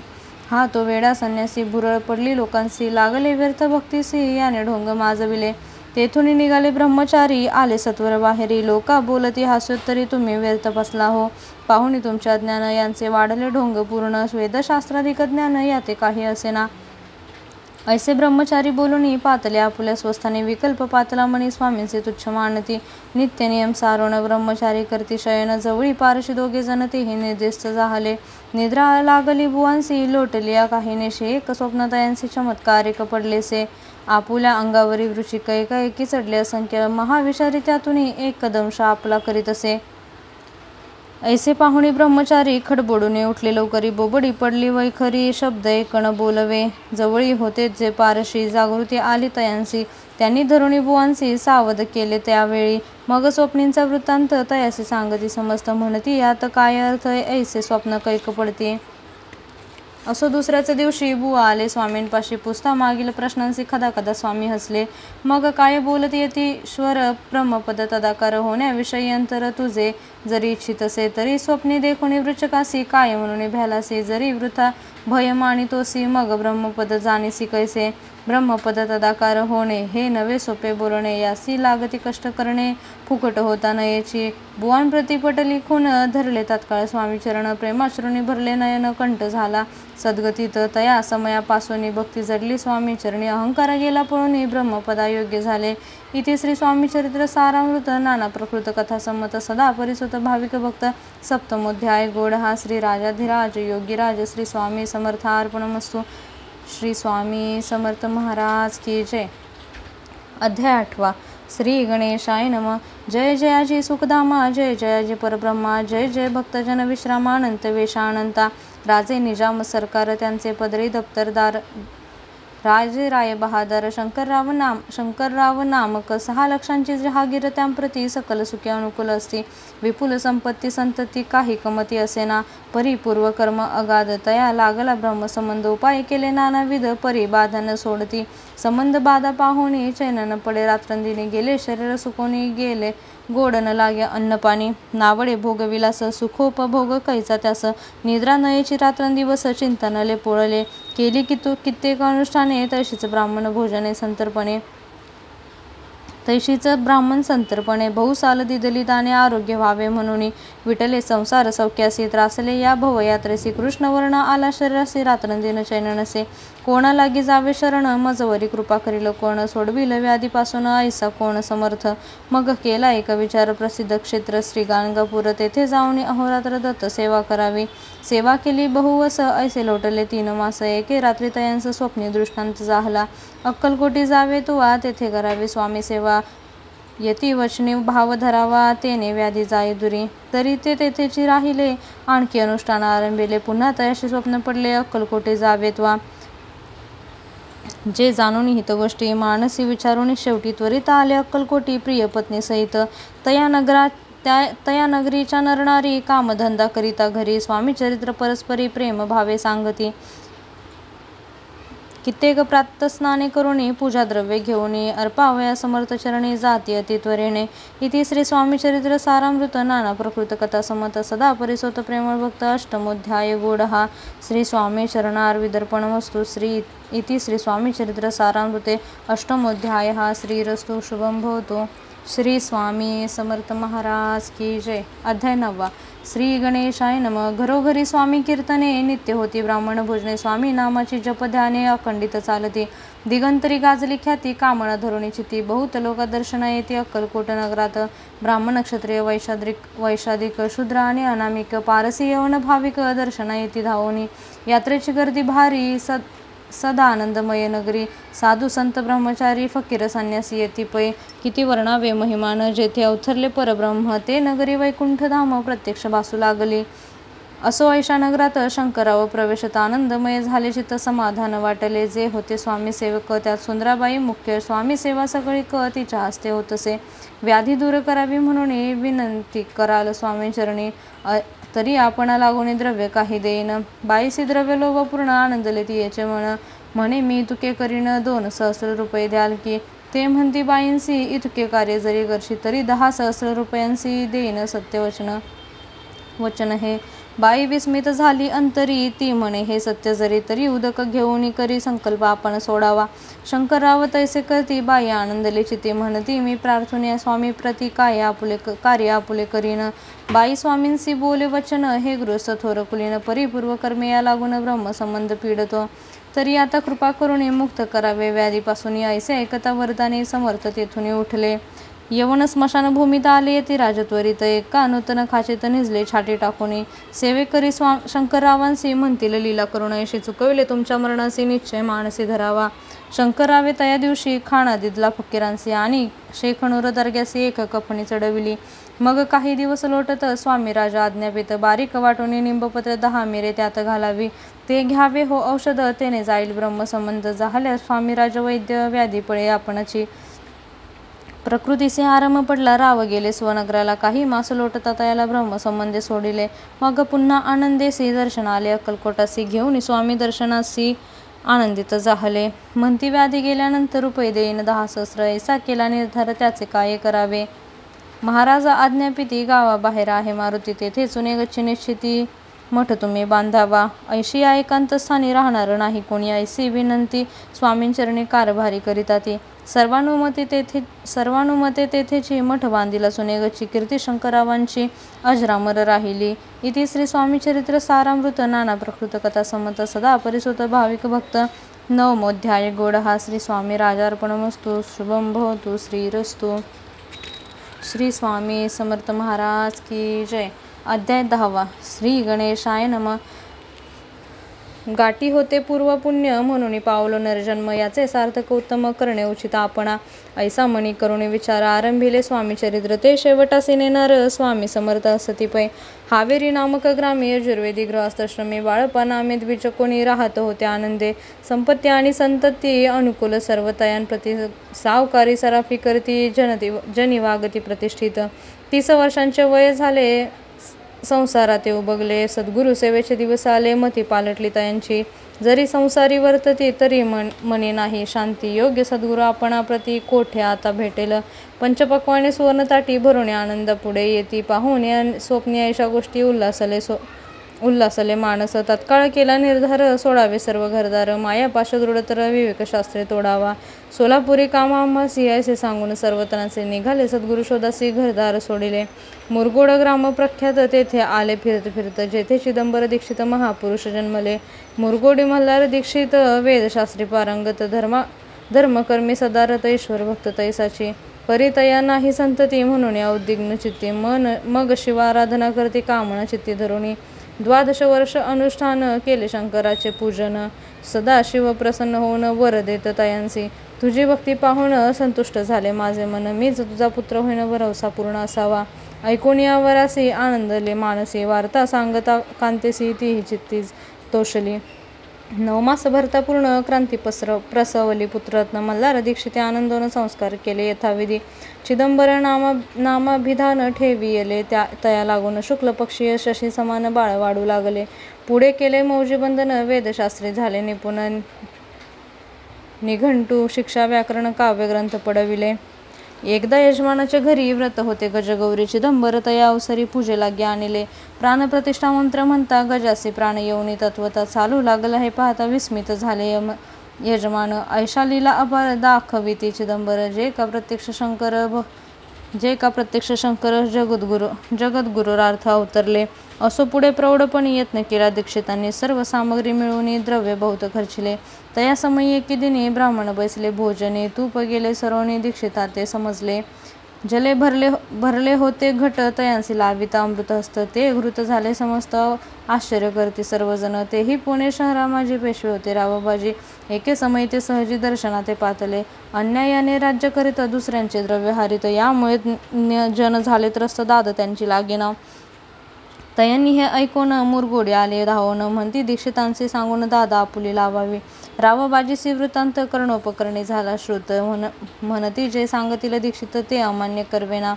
हा तो वेडा संन्यासी. भुरळ पडली लोकांसी. लागले व्यर्थ भक्तीसी. याने ढोंग माजविले. तेथून निघाले ब्रह्मचारी. आले सत्वर बाहेरी. लोका बोलती हास्योत्तरी तुम्ही व्यर्थ बसला हो. पाहुणी तुमच्या ज्ञान यांचे वाढले ढोंग पूर्ण. वेदशास्त्राधिक ज्ञान याते काही असेना. ऐसे ब्रह्मचारी बोलून पातले आपुल्या स्वस्थानी. विकल्प पातला मनी स्वामींचे तुच्छ मानती. नित्य नियम सारोण ब्रह्मचारी करती शयन. जवळी पारशी दोघे जण तेही निर्दिष्ट जाहले. निद्रा लागली बुवांसी. लोटलिया काही नेशे. एक स्वप्न तयांसी चमत्कारिक पडलेसे. आपुल्या अंगावरी वृश्चिक एकाएकी चढले असंख्य. महाविषारी त्यातून एक दंश आपला करीत असे. ऐसे पाहुणी ब्रह्मचारी खडबडून उठले लवकरी. बोबडी पडली वैखरी. शब्द एकण बोलवे. जवळी होते जे पारशी. जागृती आली तयांसी. त्यांनी धरुणी बुवांसी सावध केले त्यावेळी. मग स्वप्नींचा वृत्तांत तयासी सांगती समस्त. म्हणती यात काय अर्थ ऐसे स्वप्न कैक पडते. असो दुसऱ्याच दिवशी बुवा आले स्वामींपाशी. पुसता मागील प्रश्नांशी कदा स्वामी हसले. मग काय बोलत येतीश्वर ब्रह्मपद तदाकार होण्याविषयी अंतर तुझे जरी इच्छित असे तरी स्वप्नी देखुनी वृचकासी. काय म्हणून भ्यालासी जरी वृथा भय मानितोसी. मग ब्रह्मपद जाणीसी कैसे. ब्रह्मपद तदाकार होणे हे नवे सोपे बोलणे. यासी लागती कष्ट करणे. फुकट होता नयेची. बुवांप्रती पट लिखून धरले तात्काळ स्वामी चरण. प्रेमाश्रूंनी भरले नयन. कंठ झाला सद्गतीत. तया समयापासून भक्ती जडली स्वामी चरणी. अहंकार गेला पळून ब्रह्मपदा योग्य झाले. इति श्री स्वामी चरित्र सारामृत नाना प्रकृत कथा संमत सदा परिसुत भाविक भक्त. सप्तमोध्याय गोड हा. श्री राजाधिराज योगीराज श्री स्वामी समर्थार्पणमस्तु. श्री स्वामी समर्थ महाराज की जय. अध्याय 8. श्री गणेशाय नमः. जय जयाजी सुखधामा. जय जयाजी परब्रह्मा. जय जय भक्तजन विश्रामानंत वेशानंता. राजे निजाम सरकार त्यांचे पदरी दप्तरदार राजे राय बहादर शंकरराव नामक 6 लक्षांची जहागीर त्यांप्रती सकल सुखी अनुकूल असती. विपुल संपत्ती संतती काही कमती असेना. परिपूर्व कर्म अगाध तया लागला ब्रह्मसंबंध. उपाय केले नानाविध परी बाधा न सोडती. संबंध बाधा पाहुणी चैन न पडे. रात्रंदिनी गेले शरीर सुकोनी गेले. गोड न लागे अन्नपाणी. नावडे भोगविलास सुखोपभोग कैचा त्यास. निद्रा नयेची रात्रंदिवस चिंतनले पोळले. केली कित्येक अनुष्ठाने तैशीच ब्राह्मण भोजने संतर्पणे. तैशीच ब्राह्मण संतर्पणे. बहुसाल दिदली दाने आरोग्य व्हावे म्हणून. विटले संसार सौख्यासी त्रासले या भवयात्रेसी. कृष्णवर्ण आला शरीरासी रात्रंदिन चैन नसे. कोणा लागी जावे शरण मजवरी कृपा करील कोण. सोडविल व्याधीपासून ऐसा कोण समर्थ. मग केला एक विचार प्रसिद्ध क्षेत्र श्री गाणगापूर. तेथे जाऊन अहोरात्र दत्त सेवा करावी. सेवा केली बहुवस ऐसे लोटले 3 मास. एके रात्री तयांस स्वप्नी दृष्टांत जाहला. अक्कलकोटी जावे तुवा तेथे करावी स्वामी सेवा. यती वचनी भाव धरावा तेने व्याधी जाई दुरी. तरी ते तेथेची राहिले आणखी अनुष्ठान आरंभिले. पुन्हा तयाशी स्वप्न पडले अक्कलकोटी जावेत वा. जे जाणून हित गोष्टी मानसी विचारून शेवटी त्वरित आले अक्कलकोटी प्रिय पत्नी सहित. तया नगरीच्या नरनारी कामधंदा करिता घरी. स्वामी चरित्र परस्परी प्रेम भावे सांगती. कित्येक प्रातस्नाने करुणी पूजा द्रव्ये घेऊनी अर्पावया समर्थ चरणी जाती अति त्वरेने. इति श्री स्वामी चरित्र सारामृत नाना प्रकृत कथा समत. सदा परिसोत प्रेमळ भक्त अष्टमोध्याय गूढहा. श्री स्वामी चरणारविदर्पणमस्तु. इति श्री स्वामी चरित्र सारामृते अष्टमोध्याय. श्रीरस्तु शुभम भवतु. श्री स्वामी समर्थ महाराज की जय. अध्याय 9. श्री गणेशाय नमः. घरोघरी स्वामी कीर्तने नित्य होती. ब्राह्मण भोजने स्वामी नामाची जप ध्याने अखंडित चालती. दिगंतरी गाजली ख्याती कामना धरुणी चिती. बहुत लोक दर्शना येते अक्कलकोट नगरात. ब्राह्मण क्षत्रिय वैशाधिक शूद्र आणि अनामिक पारसी यवन भाविक दर्शना येती धावोनी. यात्रेची गर्दी भारी सदा आनंदमय नगरी. साधू संत ब्रह्मचारी फकीर संन्यासी येती पै. किती वर्णावे महिमान जेथे अवतरले परब्रह्म. ते नगरी वैकुंठ धाम प्रत्यक्ष भासू लागली. असो ऐशा नगरात शंकराव प्रवेशत आनंदमय झाले चित्त समाधान वाटले. जे होते स्वामी सेवक त्यात सुंदराबाई मुख्य. स्वामी सेवा सगळी तिच्या हस्ते होतसे. व्याधी दूर करावी म्हणून विनंती कराल स्वामी चरणी. तरी आपण लागून द्रव्य काही देईन. बाईसी द्रव्य लोभपूर्ण आनंदले ती याचे म्हणे मी तुके करीन 2 सहस्र रुपये द्याल की. ते म्हणती बाईंसी इतके कार्य जरी करशी तरी 10 सहस्र रुपयांसी देईन सत्य वचन हे. बाई विस्मित झाली अंतरी. ती म्हणे हे सत्य जरी तरी उदक घेऊन करी संकल्प आपण सोडावा. शंकरराव तैसे करती. बाई आनंदले चिती म्हणती मी प्रार्थना स्वामी प्रती कार्य आपुले करीन. बाई स्वामींसी बोले वचन हे गृहस्थ थोर कुलीन. परिपूर्व कर्मे या लागून ब्रह्मसंबंध पीडतो. तरी आता कृपा करून मुक्त करावे व्याधीपासून. ऐसे ऐकता वरदानी समर्थ तेथून उठले. यवन स्मशानभूमीत आले येथे राजत्वरित. एका नूतन खाचेत निजले छाटी टाकून. सेवेकरी शंकररावांसी म्हणतील लीला करून ऐशी चुकविले तुमच्या मरणासी निश्चय मानसी धरावा. शंकररावे तया दिवशी खाणा दिदला फकीरांसी आणि शेखणूर दर्ग्यासी एक कफणी चढविली. मग काही दिवस लोटत स्वामी राजा आज्ञापित. बारीक वाटून निंबपत्र 10 मिरे त्यात घालावी. ते घ्यावे हो औषध तेने जाईल ब्रह्मसंबंध. झाल्या स्वामी राजा वैद्य व्याधी पळे आपणाची. प्रकृतीचे आरंभ पडला. राव गेले स्वनगराला. काही मास लोटता तयाला ब्रह्मसंबंधे सोडिले. मग पुन्हा आनंदेसी दर्शन आले अक्कलकोटासी. घेऊन स्वामी दर्शनासी आनंदित जाहले. म्हणती व्याधी गेल्यानंतर रुपये देईन 10 सहस्र. ऐसा केला निर्धार त्याचे काय करावे. महाराज आज्ञापिती गावाबाहेर आहे मारुती. तेथे चुने गच्ची निश्चिती मठ तुम्ही बांधावा. ऐशी या एकांत स्थानी राहणार नाही कोणी. ऐसी विनंती स्वामींचरणी कारभारी करिता ती. सर्वानुमते तेथेची मठ बांधिला चुने गच्ची. कीर्ती शंकररावांची अजरामर राहिली. इति श्री स्वामी चरित्र सारामृत नाना प्रकृत कथा समत. सदा परिसोत भाविक भक्त. 9मोध्याय गूढहा. श्री स्वामी राजार्पणमस्तु. शुभम भवतु. श्रीरस्तु. श्री स्वामी समर्थ महाराज की जय. अध्याय 10. श्री गणेशाय नमः. गाठी होते पूर्व पुण्य म्हणून पावलो नरजन्म याचे सार्थक उत्तम करणे उचित आपणा ऐसा मनी करुणी विचार आरंभिले स्वामी चरित्र ते शेवटासी नेणार स्वामी समर्थ असती पै हावेरी नामक ग्रामी यजुर्वेदी गृहस्थाश्रमी बाळपा नामे द्विचकोणी राहत होते आनंदे संपत्ती आणि संतती अनुकूल सर्व तयांप्रती सावकारी सराफी करती जनी वागती प्रतिष्ठित 30 वर्षांचे वय झाले संसारात उबगले सद्गुरु सेवेचे दिवस आले मती पालटली तयांची जरी संसारी वर्तती तरी मनी नाही शांती योग्य सद्गुरु आपणाप्रती कोठे आता भेटेल पंचपक्वाने सुवर्णताटी भरून आनंद पुढे येती पाहून या स्वप्नी अशा गोष्टी उल्हासले मानस तत्काळ केला निर्धार सोडावे सर्व घरदार माया पाश दृढतर विवेकशास्त्रे तोडावा सोलापुरी कामा आम्हासी असे सांगून सर्वतनाचे निघाले सद्गुरु शोधासी घरदार सोडिले मुरगोड ग्राम प्रख्यात तेथे आले फिरत जेथे चिदंबर दीक्षित महापुरुष जन्मले मुरगोडी मल्हार दीक्षित वेदशास्त्री पारंगत धर्मकर्मी सदारत ईश्वर भक्त तैसाची परितया नाही संतती म्हणून या उद्विग्न चित्ती मग शिवाराधना करते कामना चित्ती धरुणी 12 वर्ष अनुष्ठान केले शंकराचे पूजन सदा शिव प्रसन्न होऊन वर देत तयांसी तुझी भक्ती पाहून संतुष्ट झाले माझे मन मीच तुझा पुत्र होईन भरवसा पूर्ण असावा ऐकून या वरासी आनंदले मानसी वार्ता सांगता कांतेसी तीही चित्तीच तोषली 9 मास भरता पूर्ण क्रांती प्रसवली पुत्ररत्न मल्हार दीक्षिते आनंदोन संस्कार केले यथाविधी चिदंबर नामाभिधान ठेविले तया लागून शुक्ल पक्षीय शशी समान बाळ वाढू लागले पुढे केले मौजीबंधन वेदशास्त्री झाले निपुण निघंटू शिक्षा व्याकरण काव्यग्रंथ पडविले एकदा यजमानाच्या घरी व्रत होते गजगौरी चिदंबर तया अवसरी पूजेला आणले प्राणप्रतिष्ठा मंत्र म्हणता गजासी प्राण येऊनी तत्वता चालू लागला हे पाहता विस्मित झाले यजमान ऐशालीला अपार दाखविती चिदंबर जे का प्रत्यक्ष शंकर जगद्गुरुरार्थ अवतरले असो पुढे प्रौढपणी यत्न केला दीक्षितांनी सर्व सामग्री मिळवून द्रव्य बहुत खर्चिले तया समयी एके दिनी ब्राह्मण बैसले भोजने तूप गेले सर्वणी दीक्षिता ते समजले जले भरले होते घट तयांसी लाविता अमृत हस्त ते घृत झाले समस्त आश्चर्य करते सर्वजण तेही पुणे शहरा माझे पेशवे होते रावबाजी एके समयी ते सहजी दर्शनाते पातले अन्यायाने राज्य करीत दुसऱ्यांचे द्रव्य हारित यामुळे जन झाले त्रस्त दाद त्यांची लागेना तयांनी हे ऐकून मुरगोडी आले धावून म्हणती दीक्षितांचे सांगून दादा आपुली लावावी रावबाजीसी वृत्तांत कर्णोपकरणी झाला श्रुत म्हणती जे सांगतील दीक्षित ते अमान्य करवेना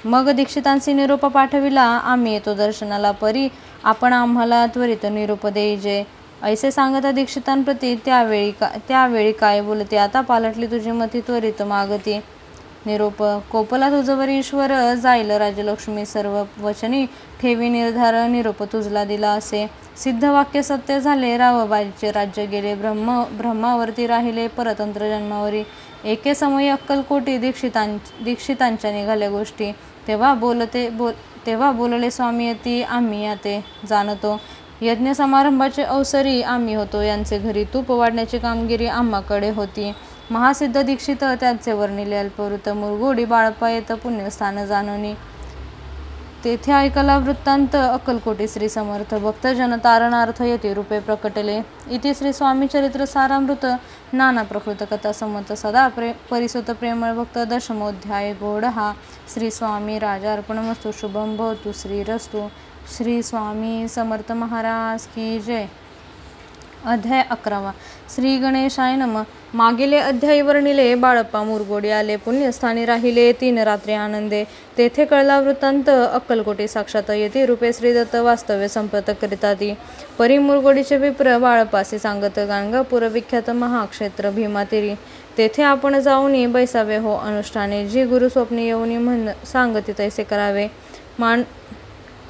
मग दीक्षितांशी निरोप पाठविला आम्ही येतो दर्शनाला परी आपण आम्हाला त्वरित निरोप देईजे ऐसे सांगता दीक्षितांप्रती त्यावेळी काय बोलते आता पालटली तुझी मती त्वरित मागती निरोप कोपला तुझवर ईश्वर जाईल राजलक्ष्मी सर्व वचनी ठेवी निर्धार निरोप तुझला दिला असे सिद्ध वाक्य सत्य झाले रावबाजीचे राज्य गेले ब्रह्मावरती राहिले परतंत्र जन्मावरी एके समयी अक्कलकोटी दीक्षितांच्या निघाल्या गोष्टी तेव्हा बोलले स्वामी येती आम्ही याते जाणतो यज्ञ समारंभाचे अवसरी आम्ही होतो यांचे घरी तूप वाढण्याची कामगिरी आम्हाकडे होती महासिद्ध दीक्षित त्यांचे वर्णिले अल्पवृत मुरगोडी बाळपा येत पुण्यस्थान जाणोनी तेथे ऐकला वृत्तांत अक्कलकोटी श्री समर्थ भक्तजन तारणार्थ यती रूपे प्रकटले इति श्री स्वामी चरित्र सारामृत नाना प्रकृत कथा समत सदा परिसुत प्रेमळ भक्त दशमोध्याय गोड हा श्री स्वामी राजार्पणमस्तु शुभम भवतु श्रीरस्तु श्री स्वामी समर्थ महाराज की जय. अध्याय 11 श्री गणेशाय नमः. मागीले अध्यायी वर्णिले बाळप्पा मुरगोडी आले पुण्यस्थानी राहिले 3 रात्री आनंदे. तेथे कळला वृत्तांत अक्कलकोटी साक्षात येती रूपे श्रीदत्त वास्तव्य संपत करिताती. परी मुरगोडीचे विप्र बाळप्पासी सांगत गाणगापूर विख्यात महाक्षेत्र भीमातीरी. तेथे आपण जाऊनी बैसावे हो अनुष्ठाने जी गुरु स्वप्नी येऊनी सांगती तैसे करावे.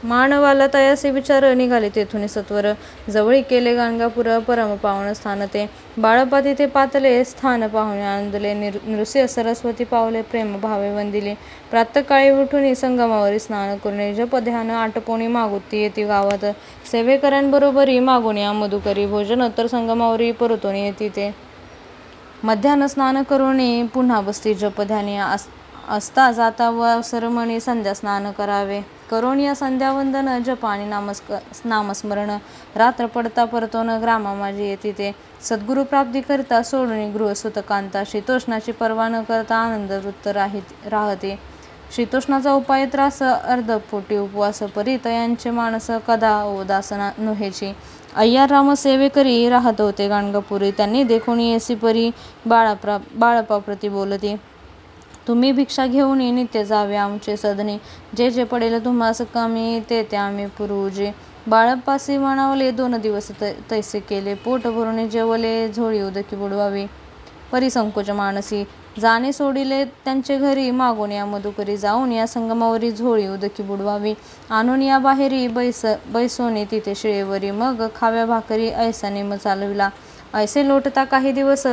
मानवाला तयासे विचार निघाले तेथून सत्वर. जवळी केले गाणगापूर परम पावन स्थान ते. बाळप्पा तिथे पातले स्थान पाहुणे आनंदले. नृसिंह सरस्वती पावले प्रेम भावे वंदिले. प्रातःकाळी उठून संगमावरी स्नान करून जप ध्यान आटपोणी मागुती येती गावात. सेवेकऱ्यांबरोबरी मागुनी मधुकरी भोजन तर संगमावरी परतोनी येती ते. मध्यान्ह स्नान करून पुन्हा बसती जप ध्यानी असता जाता व सरमणी संध्या स्नान करावे. करोनिया संध्यावंदन जप आणि नामस्मरण. रात्र पडता परतोन ग्रामा माझी येती ते. सद्गुरु प्राप्ती करता सोडून गृह सुतकांता. शीतोष्णाची पर्वा न करता आनंद वृत्त राहते. शीतोष्णाचा उपाय त्रास अर्धपोटी उपवास. परितयांचे माणस कदा उदासना नोहेची. अय्यार राम सेवे करी राहत होते गाणगापुरी. त्यांनी देखून येसी परी बाळपाप्रती बोलती. तुम्ही भिक्षा घेऊन नित्य जावे आमचे सदनी. जे जे पडेल तुम्हास कामी ते ते आम्ही पुरवूजे. बाळप्पासी म्हणावले 2 दिवस तैसे केले. पोट भरून जेवले झोळी उदकी बुडवावी. परिसंकोच मानसी जाणे सोडिले त्यांचे घरी. मागून या मधुकरी जाऊन या संगमावरी झोळी उदकी बुडवावी. आणून या बाहेरी बैसोनी तिथे शिळेवरी. मग खाव्या भाकरी ऐसा नेम चालविला. ऐसे लोटता काही दिवस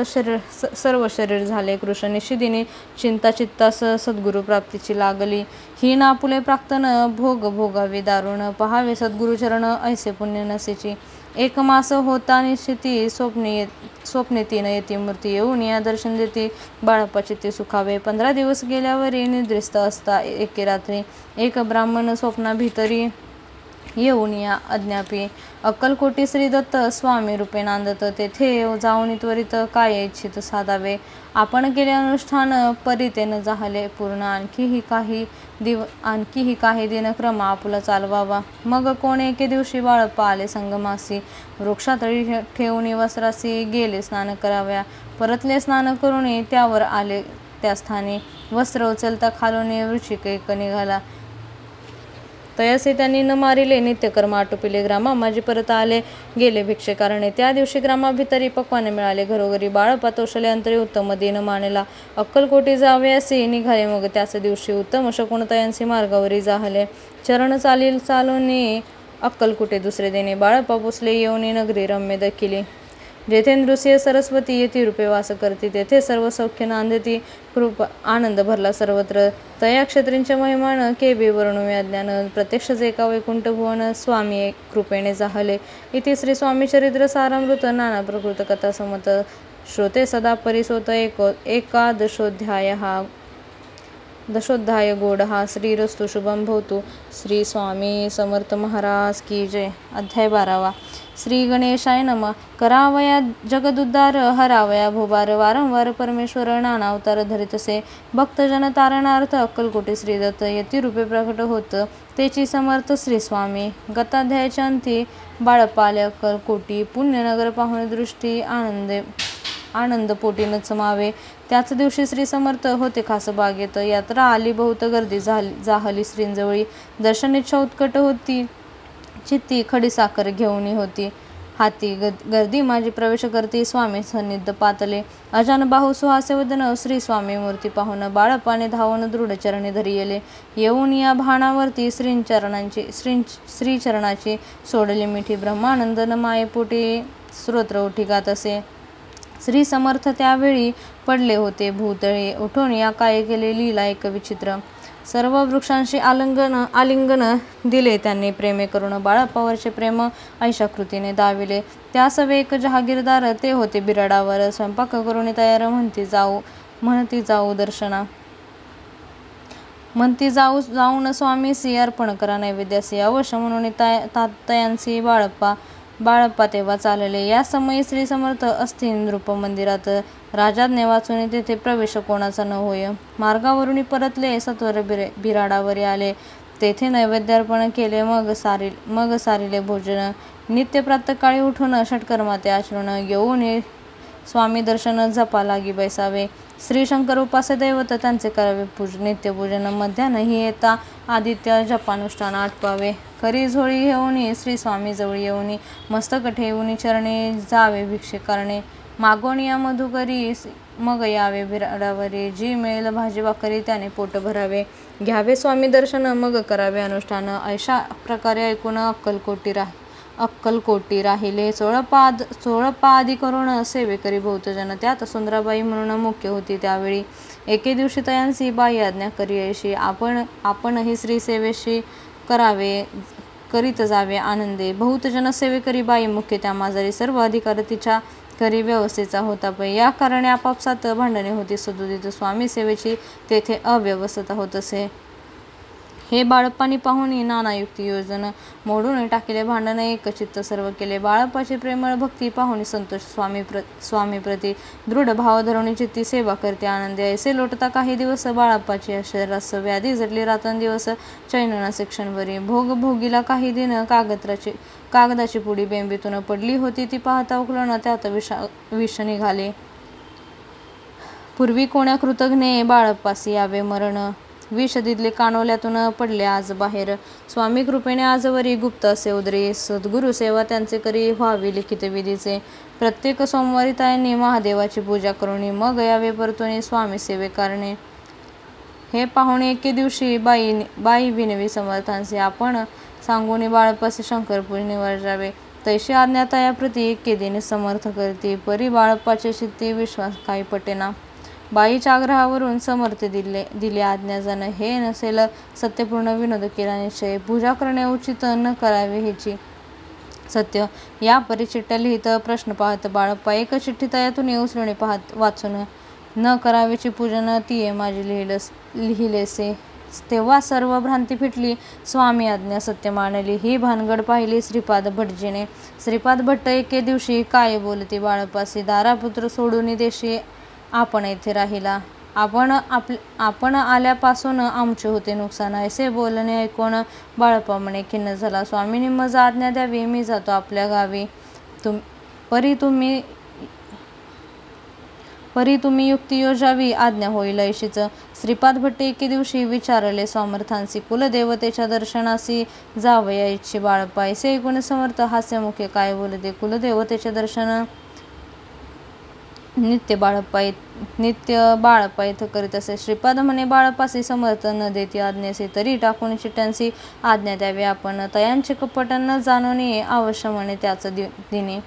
सर्व शरीर झाले कृश. निशिदिनी चिंता चित्तास सद्गुरु प्राप्तीची लागली. ही नापुले प्राक्तन भोग भोगावे दारुण. पहावे सद्गुरुचरण ऐसे पुण्य नसेची. 1 मास होता निश्चिती स्वप्ने 3 येती मूर्ती. येऊन या दर्शन देती बाळप्पाची ते सुखावे. 15 दिवस गेल्यावरी निद्रिस्त असता एके रात्री. एक ब्राह्मण स्वप्ना भीतरी येऊन या अज्ञापी. अक्कलकोटी श्री दत्त स्वामी रूपे नांदत. तेथे जाऊन त्वरित काय इच्छित साधावे. आपण केले अनुष्ठान परितेन झाले पूर्ण. आणखीही काही दिनक्रम आपुला चालवावा. मग कोण एके दिवशी बाळप्पा आले संगमासी. वृक्षातळी ठेवून वस्त्रासी गेले स्नान कराव्या. परतले स्नान करून त्यावर आले त्या स्थानी. वस्त्र उचलता खालून वृश्चिक एक निघाला. तयासे त्यांनी न मारिले नित्यकर्म आटोपिले. ग्रामामाजी परत आले गेले भिक्षे कारणे. त्या दिवशी ग्रामाभितरी पक्वाने मिळाले घरोघरी. बाळप्पा तोषले अंतरी उत्तम दिन मानेला. अक्कलकोटी जावे असे निघाले मग त्याच दिवशी. उत्तम शकून तयांसी मार्गावरी जाहले. चरण चालून अक्कलकोटे दुसरे देणे. बाळप्पा पोचले येऊन नगरी रम्य दखिली. जेथे नृसिंह सरस्वती येती रूपे वास करती. तेथे सर्व सौख्य नांदती कृपा आनंद भरला सर्वत्र. तया क्षेत्रींचे महिमान केबी वर्णुवे अज्ञान. प्रत्यक्ष एका वैकुंठ भुवन स्वामी कृपेने जाहले. इति श्री स्वामी चरित्र सारामृत नाना प्रकृत कथा समत. श्रोते सदा परिसोत दशोध्याय गोड हा. श्रीरस्तु शुभम भवतु. श्री स्वामी समर्थ महाराज की जय. अध्याय 12. श्री गणेशाय नमः. करावया जगदुद्धार हरावया भोभार. वारंवार परमेश्वर नाना अवतार धरितसे. भक्तजन तारणार्थ अक्कलकोटी श्रीदत्त येती रूपे प्रकट होत. तेची समर्थ श्री स्वामी. गताध्यायाच्या अंती बाळप्पा आले अक्कलकोटी. पुण्यनगर पाहुणे दृष्टी आनंद पोटी न चमावे. त्याच दिवशी श्री समर्थ होते खास बागेत. यात्रा आली बहुत गर्दी जाहली श्रींजवळी. दर्शन इच्छा उत्कट होती चित्ती. खडी साखर घेऊन होती हाती. गर्दी माझी प्रवेश करती स्वामी सन्निध पातले. अजान बाहू सुहासे वदन श्री स्वामी मूर्ती पाहून. बाळप्पाने धावून दृढ चरणी धरी येले. येऊन या भाणावरती श्रीचरणाची सोडली मिठी. ब्रह्मानंदन मायेपोटी स्तोत्र उठी गात असे. श्री समर्थ त्यावेळी पडले होते भूतळे. उठून या काय केले लीला एक विचित्र. सर्व वृक्षांशी आलिंगन दिले त्यांनी प्रेमे करून. बाळप्पावरचे प्रेम ऐशा कृतीने दाविले. त्यास एक जहागीरदार ते होते बिराडावर. स्वयंपाक करून तयार म्हणती जाऊ दर्शना. म्हणती जाऊन स्वामीसी अर्पण करा नैवेद्यासी. अवश्य म्हणून तयांसी बाळप्पा तेव्हा चालले. या समयी श्री समर्थ असती नृप मंदिरात. राजाज्ञे वाचून तेथे प्रवेश कोणाचा न होय. मार्गावरून परतले सत्वर बिराडावरी आले. तेथे नैवेद्यार्पण केले. मग सारिले भोजन. नित्य प्रातःकाळी उठून षटकर्माते आचरण. येऊन स्वामी दर्शन जपा लागी बैसावे. श्री शंकर उपास्य दैवत त्यांचे करावे नित्यपूजन. मध्यान्ही येता आदित्य जपानुष्ठान आटपावे. खरी झोळी घेऊन श्री स्वामी जवळ येऊन मस्तक ठेवून चरणी जावे भिक्षे कारणे. मागोन या मधुकरी मग यावे बिराडावरी. जी मिळेल भाजी भाकरी त्याने पोट भरावे. घ्यावे स्वामी दर्शन मग करावे अनुष्ठान. अशा प्रकारे ऐकून अक्कलकोटी राहिले. चोळपाआदी करून सेवेकरी बहुतजन. त्यात सुंदराबाई म्हणून मुख्य होती त्यावेळी. एके दिवशी तयांसी बाई आज्ञा करी ऐशी. आपणही श्री सेवेशी करीत जावे आनंदे. बहुतजन सेवेकरी बाई मुख्य त्या माजारी. सर्व अधिकार तिच्या करी व्यवस्थेचा होता पै. या कारणे आपापसात भांडणे होती सदोदित. स्वामी सेवेची तेथे अव्यवस्था होत असे. हे बाळप्पानी पाहुणी नाना युक्ती योजन मोडून टाकिले भांडण एकचित्त सर्व केले. बाळप्पाची प्रेमळ भक्ती पाहुणी संतोष स्वामीप्रती दृढ भाव धरून चित्ती सेवा करते आनंदी. ऐसे लोटता काही दिवस बाळप्पाची अशरस व्याधी जडली रात्रंदिवस चैन नसे क्षणभरी. भोग भोगीला काही दिन कागदाची पुडी बेंबीतून पडली होती ती पाहता उकलून त्यात विष निघाले. पूर्वी कोण्या कृतघ्ने बाळप्पासी यावे मरण विष दिदले कानोल्यातून पडले आज बाहेर. स्वामी कृपेने आजवरी गुप्त असे उदरी सद्गुरु सेवा त्यांचे करी व्हावी लिखित विधीचे. प्रत्येक सोमवारी तायांनी महादेवाची पूजा करून मग यावे परतून स्वामी सेवे करणे. हे पाहुणे एके दिवशी बाई विनवी समर्थांचे आपण सांगून बाळप्पासे शंकर पूजने वर्जावे तैशी आज्ञा तयाप्रती एके दिने समर्थ करती. परी बाळप्पाचे चित्ती विश्वास काही पटेना. बाईच्या आग्रहावरून समर्थ दिले आज्ञा जण हे नसेल सत्यपूर्ण विनोद केला निश्चय. पूजा करणे उचित न करावे हेची सत्य. या परी चिठ्ठ्या लिहित प्रश्न पाहत बाळप्पा एक चिठ्ठी तयातून उचलून पाहत वाचून न करावेची पूजन तीये माझी लिहिलेसे. तेव्हा सर्व भ्रांती फिटली स्वामी आज्ञा सत्य मानली. ही भानगड पाहिली श्रीपाद भटजीने. श्रीपाद भट्ट एके दिवशी काय बोलती बाळप्पासी दारापुत्र सोडून देशी आपण येथे राहिला. आपण आल्यापासून आमचे होते नुकसान. ऐसे बोलणे ऐकून बाळप्पा म्हणे खिन्न झाला. स्वामींनी मज आज्ञा द्यावी मी जातो आपल्या गावी. परी तुम्ही युक्ती योजावी आज्ञा होईल ऐशीच. श्रीपाद भट्ट एके दिवशी विचारले समर्थांसी कुलदेवतेच्या दर्शनासी जावया इच्छी बाळप्पा. ऐसे ऐकून समर्थ हास्यमुखे काय बोलते. कुलदेवतेचे दर्शन नित्य बाळप्पा इथं करीत असे. श्रीपाद म्हणे बाळप्पासी समर्थ न देती आज्ञेसी तरी टाकून चिठ्ठ्यांसी आज्ञा द्यावी आपण. तयांचे कपट न जाणून अवश्य म्हणे त्याच दिने.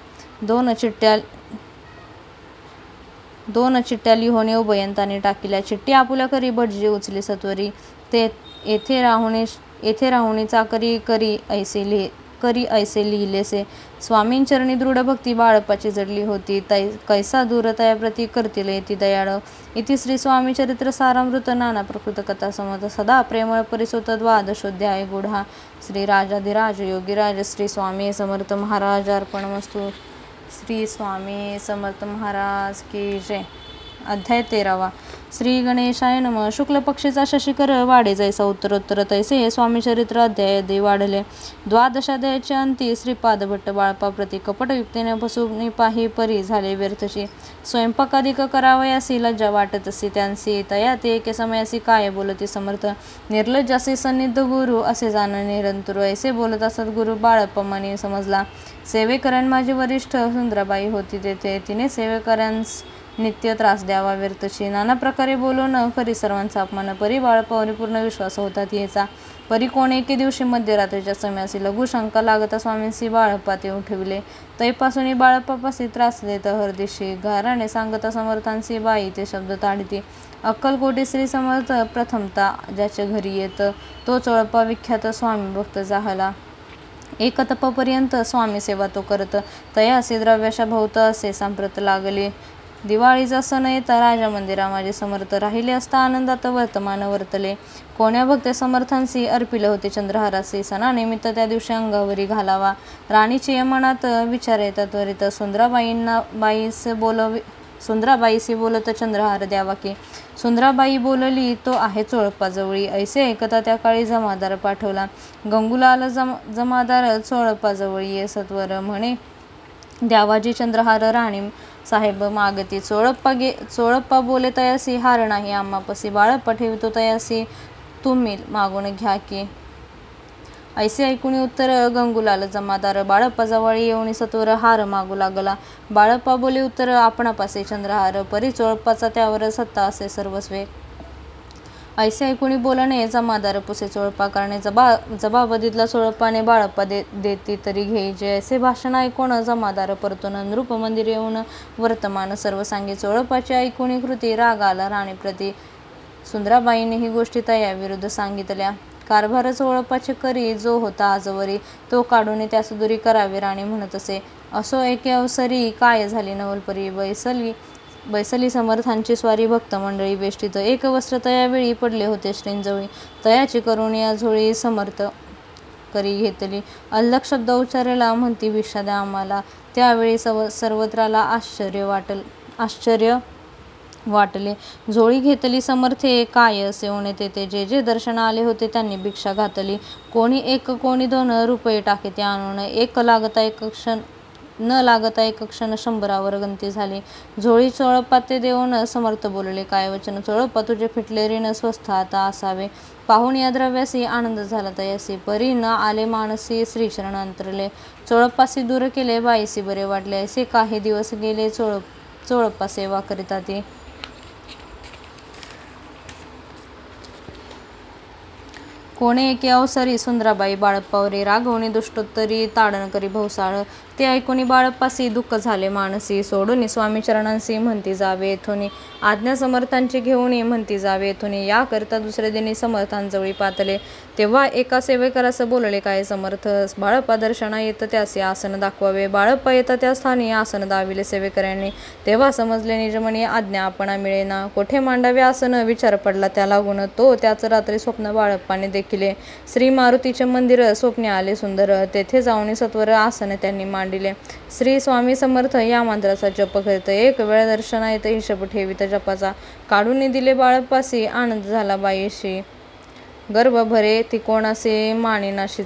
दोन चिठ्ठ्या लिहोणे उभयंताने टाकिल्या. चिठ्ठी आपुल्या करी भटजी उचली सत्वरी. ते येथे राहुणी चाकरी करी ऐसे लिहिलेसे. स्वामींचरणी दृढ भक्ती बाळप्पाची जडली होती. कैसा दूर तयाप्रती करतील येती दयाळ. इति श्री स्वामी चरित्र सारामृत नाना प्रकृत कथा समर्थ सदा प्रेमळ परिसोत द्वादशोध्याय गुढा. श्री राजाधिराज योगीराज श्री स्वामी समर्थ महाराज अर्पणमस्तु. श्री स्वामी समर्थ महाराज की जय. अध्याय 13. श्री गणेशाय नमः. शुक्ल पक्षीचा शशिकर वाढे जैसा उत्तरोत्तर तैसे स्वामीचरित्र अध्याय वाढले. द्वादशाध्यायाचे अंती श्रीपाद भट्ट बाळप्पा प्रति कपटयुक्तीने फसवून पाही परी झाले व्यर्थशी. स्वयंपाकादिक करावयासी लज्जा वाटत असे त्यांसी. तया ते एके समयासी काय बोलती समर्थ. निर्लज्जासी सन्निध गुरु असे जाण निरंतर. ऐसे बोलत असत गुरु बाळप्पा मनी समजला. सेवेकऱ्यां माझी वरिष्ठ सुंदराबाई होती तेथे. तिने सेवेकऱ्यांस नित्य त्रास द्यावा व्यर्थशी. नाना प्रकारे बोलून खरी सर्वांचा अपमान. परी बाळप्पावर पूर्ण विश्वास होता तिचा. परी कोण एके दिवशी मध्यरात्रीच्या समयासी लघु शंका लागता स्वामींसी बाळप्पा ते उठविले. तैपासून बाळप्पापासी त्रास देत हरदिशी घराने सांगता समर्थांसी बाई ते शब्द ताडिती. अक्कलकोटी श्री समर्थ प्रथमता ज्याच्या घरी येत तो चोळप्पा विख्यात स्वामी भक्त जाहला. एक तपापर्यंत स्वामी सेवा तो करत. तयासी द्रव्याशा भोवत असे सांप्रत लागले. दिवाळीचा सण येता राजा मंदिरा माझे समर्थ राहिले असता आनंदात वर्तमान वर्तले. कोण्या भक्त समर्थांसी अर्पिले होते चंद्रहारासी. सणानिमित्त त्या दिवशी अंगावरी घालावा. राणीची मनात विचार येतात त्वरित. सुंदराबाईसी बोलत चंद्रहार द्यावा की. सुंदराबाई बोलली तो आहे चोळप्पाजवळी. ऐसे ऐकता त्या काळी जमादार पाठवला. गंगूलाल जमादार चोळप्पाजवळी ये सत्वर म्हणे द्यावाजी चंद्रहार राणी साहेब मागती. चोळप्पा बोले तयासी हार नाही आम्हापसी. बाळप्पा ठेवितो तयासी तुम्ही मागून घ्या की. ऐसे ऐकून उत्तर गंगूलाल जमादार बाळप्पाजवळ येऊन सत्वर हार मागू लागला. बाळप्पा बोले उत्तर आपणापासे चंद्रहार. परी चोळप्पाचा त्यावर सत्ता असे सर्वस्वे. ऐसे ऐकून बोलणे जमादार पुसे चोळप्पा करणे जबाब दिला चोळप्पाने. बाळप्पा देती तरी घेईजे. ऐसे भाषण ऐकून जमादार परतून नृप मंदिर येऊन वर्तमान सर्व सांगे. चोळप्पाची ऐकून कृती राग आला राणीप्रती. सुंदराबाईने ही गोष्टी तया विरुद्ध सांगितल्या. कारभार चोळप्पाचे करी जो होता आजवरी तो काढून त्यास दुरी करावे राणी म्हणत असे. असो एके अवसरी काय झाली नवलपरी बैसली समर्थांची स्वारी भक्त मंडळी वेष्टीत एक वस्त्र तयावेळी पडले होते श्रींजवळी तयाची करुणिया झोळी समर्थ करी घेतली अल्लख शब्द उच्चारला म्हणती भिक्षा द्या आम्हाला त्यावेळी सर्वत्राला आश्चर्य वाटले झोळी घेतली समर्थे काय असे होणे ते जे जे दर्शन आले होते त्यांनी भिक्षा घातली कोणी 1 कोणी 2 रुपये टाके ते आणून न लागता एक क्षण 100वर गंती झाली झोळी चोळप्पा ते देऊन समर्थ बोलले काय वचन चोळप्पा तुझे फिटले ऋण स्वस्थ आता असावे पाहून या द्रव्यासी आनंद झाला तयासी परी न आले मानसी श्रीचरण अंतरले चोळप्पासी दूर केले बाईसी बरे वाटले असे काही दिवस गेले चोळप्पा सेवा करिता ती कोणे एके अवसरी सुंदराबाई बाळप्पावरी रागवणी दुष्टोत्तरी ताडण करी भवसाळ ते ऐकून बाळप्पासी दुःख झाले मानसी सोडून स्वामी चरणांसी म्हणती जावे येथून आज्ञा समर्थांची घेऊन म्हणती जावे येथून याकरिता दुसरे दिनी समर्थांजवळी पातले तेव्हा एका सेवेकरास बोलले काय समर्थ बाळप्पा दर्शना येत त्याचे आसन दाखवावे बाळप्पा येता त्या स्थानी आसन दाविले सेवेकऱ्यांनी तेव्हा समजले निजमणी आज्ञा आपणा मिळेना कोठे मांडावे आसन विचार पडला त्या लागून तो त्याच रात्री स्वप्न बाळप्पाने देखिले श्री मारुतीचे मंदिर स्वप्ने आले सुंदर तेथे जाऊन सत्वर आसन त्यांनी मांडिले श्री स्वामी समर्थ या मंत्राचा जप करीत एक वेळ दर्शना येत हिशोब ठेवीत जपाचा काढून दिले बाळप्पासी आनंद झाला बाईशी गर्भ भरे ती कोणासे मानिनाशी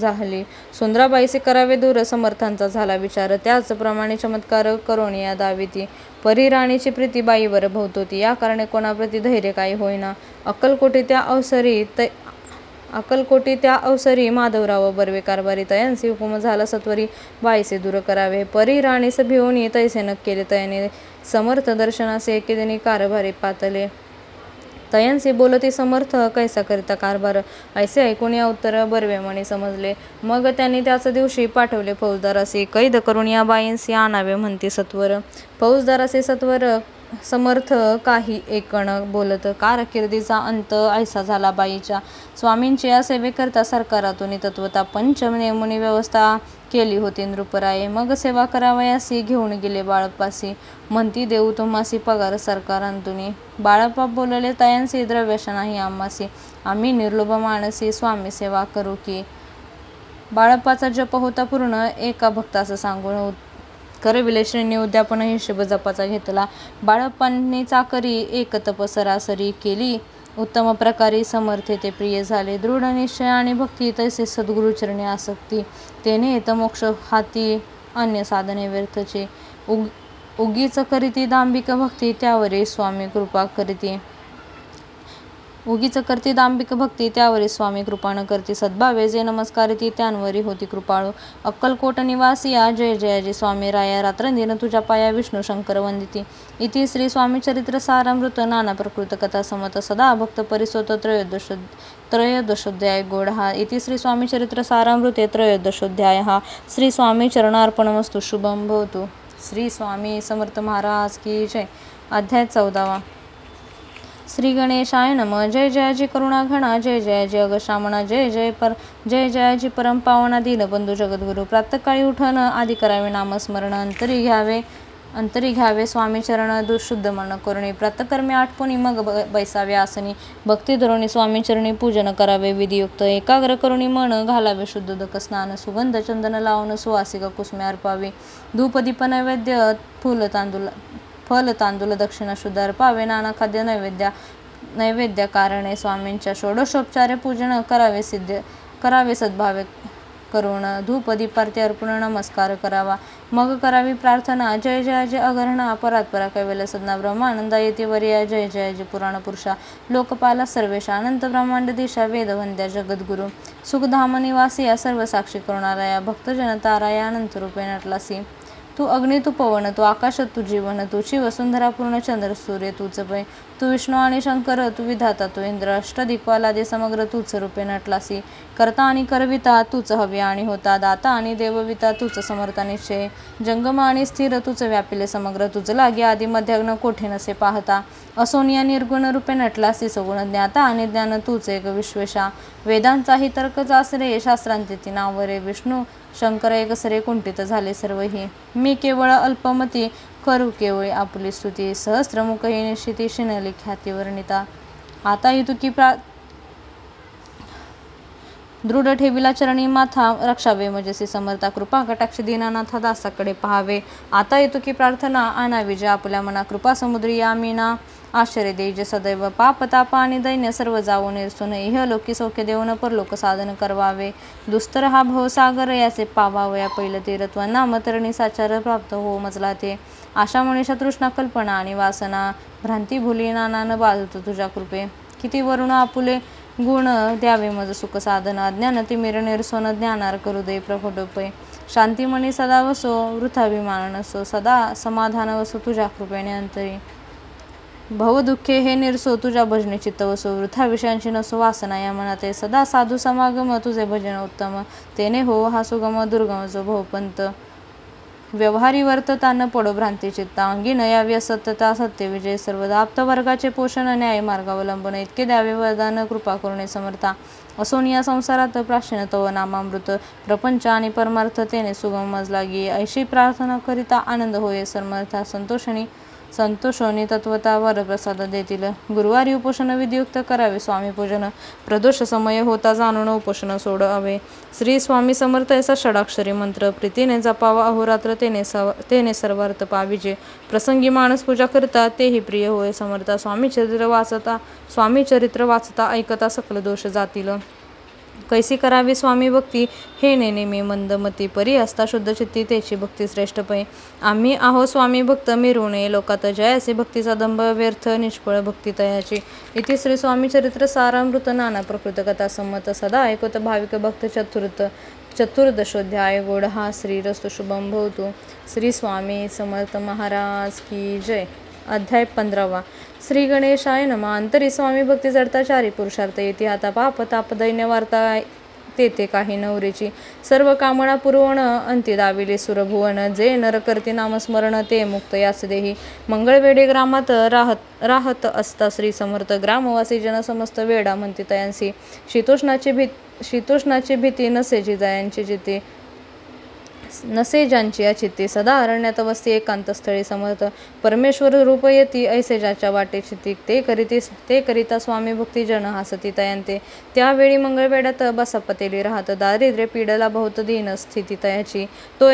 जाहली सुंदराबाईसे करावे दूर समर्थांचा झाला विचार त्याचप्रमाणे चमत्कार करून या दाविती परी राणीची प्रीती बाईवर भोवतोती या कारणे कोणाप्रती धैर्य काही होईना अक्कलकोटी त्या अवसरी माधवराव बर्वे कारभारी तयांसी हुकुम झाला सत्वरी बाईसे दूर करावे परी राणीस भिवून तैसे नक केले तयाने समर्थ दर्शनासे एकेदिनी कारभारी पातले तयांसी बोलती समर्थ कैसा करिता कारभार ऐसे ऐकून या उत्तर बर्वे म्हणे समजले मग त्यांनी त्याच दिवशी पाठवले फौजदारासी कैद करून या बाईंसी आणावे म्हणती सत्वर फौजदारासे सत्वर समर्थ काही एकण बोलत कारकिर्दीचा अंत ऐसा झाला बाईच्या स्वामींची या सेवेकरता सरकारातून तत्वता पंचनेमुनी व्यवस्था केली होती नृपराये मग सेवा करावयासी घेऊन गेले बाळप्पासी म्हणती देऊ तुम्हासी पगार सरकारांतून बाळप्पा बोलले तयांसी द्रव्यश नाही आम्हासी आम्ही निर्लोभ मानसी स्वामी सेवा करू की बाळप्पाचा जप होता पूर्ण एका भक्तास सांगून करविले श्रेणी उद्यापन हिशोब जपाचा घेतला बाळप्पांनी चाकरी एक तप सरासरी केली उत्तम प्रकारे समर्थे ते प्रिय झाले दृढ निश्चय आणि भक्ती तैसे सद्गुरुचरणी आसक्ती तेने येत मोक्ष हाती अन्य साधने व्यर्थचे उगीच करीती दांभिक भक्ती त्यावरी स्वामी कृपा करीती उगीच करती दांभिक भक्ती त्यावरी स्वामी कृपा न करती सद्भावे जे नमस्कारिती त्यांवरी होती कृपाळू अक्कलकोट निवासिया जय जयाजी स्वामी राया रात्रंदिन तुझ्या पाया विष्णू शंकर वंदिती इति श्री स्वामी चरित्र सारामृत नाना प्रकृत कथा समत सदा भक्त परिसोत त्रयोदशोध्याय गोढा इति श्री स्वामी चरित्र सारामृते त्रयोदशोध्याय श्री स्वामी चरणार्पणमस्तु शुभम भवतु श्री स्वामी समर्थ महाराज की जय अध्याय 14 श्री गणेशाय नमः जय जयाजी करुणा घना जय जयाजी अगशामणा जय जयाजी परम पावना दीनबंधू जगद्गुरु प्रातःकाळी उठन आदी करावे नामस्मरण अंतरी घ्यावे स्वामी चरण दुःशुद्ध मन करुणी प्रातःकर्मी आठवणी मग बैसावे आसनी भक्ती धरुणी स्वामी चरणी पूजन करावे विधियुक्त एकाग्र करुणी मन घालावे शुद्धोदक स्नान सुगंध चंदन लावून सुवासिक कुसुमे अर्पावे धूप दीप नैवेद्य फल तांदूळ दक्षिणा शुद्ध अर्पावे नाना खाद्य नैवेद्य कारणे स्वामींच्या षोडशोपचारे पूजन करावे सद्भावे करून धूप दीपारती अर्पण नमस्कार करावा मग करावी प्रार्थना जय जयाजी अगरणा परात्परा कैवल्य सदना ब्रह्मानंदा येती वर्या जय जयाजी पुराण पुरुषा लोकपाला सर्वेशा अनंत ब्रह्मांड दिशा वेदवंद्या जगद्गुरु सुखधाम निवासी या सर्व साक्षी करुणाराया भक्तजन ताराया अनंत रूपे नटलासी तू अग्नी तू पवन तू आकाश तू जीवन तुची वसुंधरा पूर्ण चंद्र सूर्य तूच पै तू विष्णू आणि शंकर तू विधाता तू इंद्र अष्टदिक्पालादे समग्र तूच रूपे नटलासी करता आणि करविता तूच हवी आणि होता दाता आणि देवविता तूच समर्थ निश्चय जंगम आणि स्थिर तूच व्यापिले समग्र तुझ लागे आदी मध्याग्न कोठे नसे पाहता असोनिया निर्गुण रूपे नटलासी सगुण ज्ञाता आणि ज्ञान तूच एक विश्वेशा वेदांचाही तर्क चासरे शास्त्रांती नावरे विष्णू शंकर एक सरे कुंठित झाले सर्वही मी केवळ अल्पमती करू केवळी आपुली स्तुती सहस्त्रमुख ही निश्चिती शिनली ख्याती वर्णिता. आता इतुकी दृढ ठेविला चरणी माथा रक्षावे मजसी समर्था कृपा कटाक्ष दीनानाथा दासाकडे पहावे. आता इतुकी प्रार्थना आणावी जे आपल्या मना कृपा समुद्री यामीना आश्चर्य देज सदैव पाप ताप आणि दैन्य सर्व जावो निरसून इह लोकी सौख्य देऊन परलोक साधन करवावे. दुस्तर हा भवसागर याचे पावावया पहिलं तीरत्व नामतरणी साचार प्राप्त हो मजला ते. आशा मनीषा तृष्णा कल्पना आणि वासना भ्रांती भुली नानान बाधत तुझ्या कृपे. किती वरुण आपुले गुण द्यावे मज सुख साधन अज्ञान तिमिर निरसोन ज्ञानार करू दे प्रकटोपय. शांतिमणी सदा वसो वृथाभिमान नसो सदा समाधान वसो तुझ्या कृपेने अंतरी. भव दुःखे हे निरसो तुझ्या भजने चित्त वसो वृथा विषयांची नसो वासना या मनाते. सदा साधू समागम तुझे भजन उत्तम तेने हो हा सुगम दुर्गम जो भवपंत. व्यवहारी वर्तता न पडो भ्रांती चित्ता अंगी न यावी असत्यता सत्य विजय सर्वदा. आप्त वर्गाचे पोषण न्याय मार्गावलंबन इतके द्यावे वरदान कृपा करुणे समर्था. असोनिया संसारात प्राचीन तव नामामृत प्रपंच आणि परमार्थ तेने सुगम मजला गी. ऐशी प्रार्थना करिता आनंद होय समर्था संतोषोनी तत्वता वरप्रसाद देतील. गुरुवारी उपोषण विधियुक्त करावे स्वामी पूजन प्रदोष समय होता जाणून उपोषण सोडावे. श्री स्वामी समर्थ ऐसा षडाक्षरी मंत्र प्रीतीने जपावा अहोरात्र तेने सर्वार्थ पाविजे. प्रसंगी माणस पूजा करता तेही प्रिय होय समर्था. स्वामी चरित्र वाचता ऐकता सकल दोष जातील. कैसी करावी स्वामी भक्ती हे नेनेमी मंदमती परी असता शुद्ध चित्ती त्याची भक्ती श्रेष्ठ पै. आम्ही आहो स्वामी भक्त मिरवणे लोकात जयासे भक्तीचा दंभ व्यर्थ निष्फळ भक्ती तयाची. इति श्री स्वामी चरित्र सारामृत नाना प्रकृत कथा संमत सदा ऐकत भाविक भक्त चतुर्दशोध्याय गोड हा श्रीरस्तु शुभम भवतु. श्री स्वामी समर्थ महाराज की जय. अध्याय 15. श्री गणेशाय नमः. अंतरी स्वामी भक्ती जडता चारी पुरुषार्थ येते हाता पाप ताप दैन्य वार्ता तेथे काही नवरीची. सर्व कामना पुरवण अंती दाविले सुरभुवन जे नर करते नामस्मरण ते मुक्त यास देही. मंगळवेढे ग्रामात राहत असता श्री समर्थ ग्रामवासी जन समस्त वेडा म्हणते तयांसी. शीतोष्णाची भीती नसे जिजायांची जिथे नसे ज्यांची अचित्ते सदा अरण्यात वस्ती एकांतस्थळी समर्थ. परमेश्वर रूप येती ऐसे ज्याच्या वाटे चित्ती ते करिता स्वामी भक्ती जन हासती तयांते. त्यावेळी मंगळवेढ्यात बसापतेली राहत दारिद्र्य पीडला बहुत दीन स्थिती तयाची. तो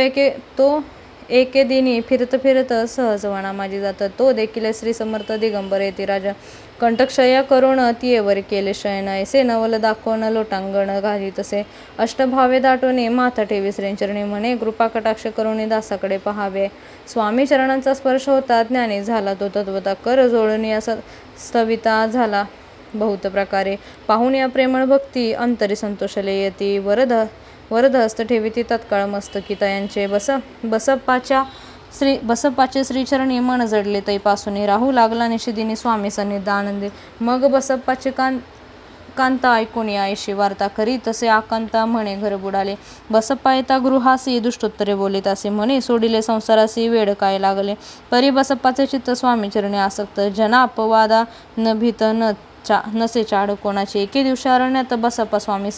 एके दिनी फिरत सहज वना माझी जात. तो देखील श्री समर्थ दिगंबर येती राजा. कंठक्षया करुण तियेवर केले शयन ऐसे नवल दाखवून लोटांगण घाली तसे. अष्टभावे दाटोने माथा ठेवी श्रीचरणी म्हणे कृपा कटाक्ष करुणी दासाकडे पहावे. स्वामी चरणांचा स्पर्श होता ज्ञानी झाला तो तत्वता. कर जोडून या स्तविता झाला बहुत प्रकारे. पाहून या प्रेमळ भक्ती अंतरी संतोषले येती. वरदहस्त ठेवी ती तत्काळ मस्तकी तयांचे. बसप्पाचे श्रीचरणी मन जडले तैपासून राहू लागला निशिदिनी स्वामी सन्निध आनंदी. मग बसप्पाचे कांता ऐकून आईशी वार्ता करी तसे आकांता म्हणे घर बुडाले. बसप्पा येता गृहासी दुष्टोत्तरे बोलित असे म्हणे सोडिले संसारासी वेड काय लागले. परी बसप्पाचे चित्त स्वामी चरणी आसक्त जना अपवादा न भीत नसे चाड कोणाची. एके दिवशी अरण्यात बसप्पा स्वामी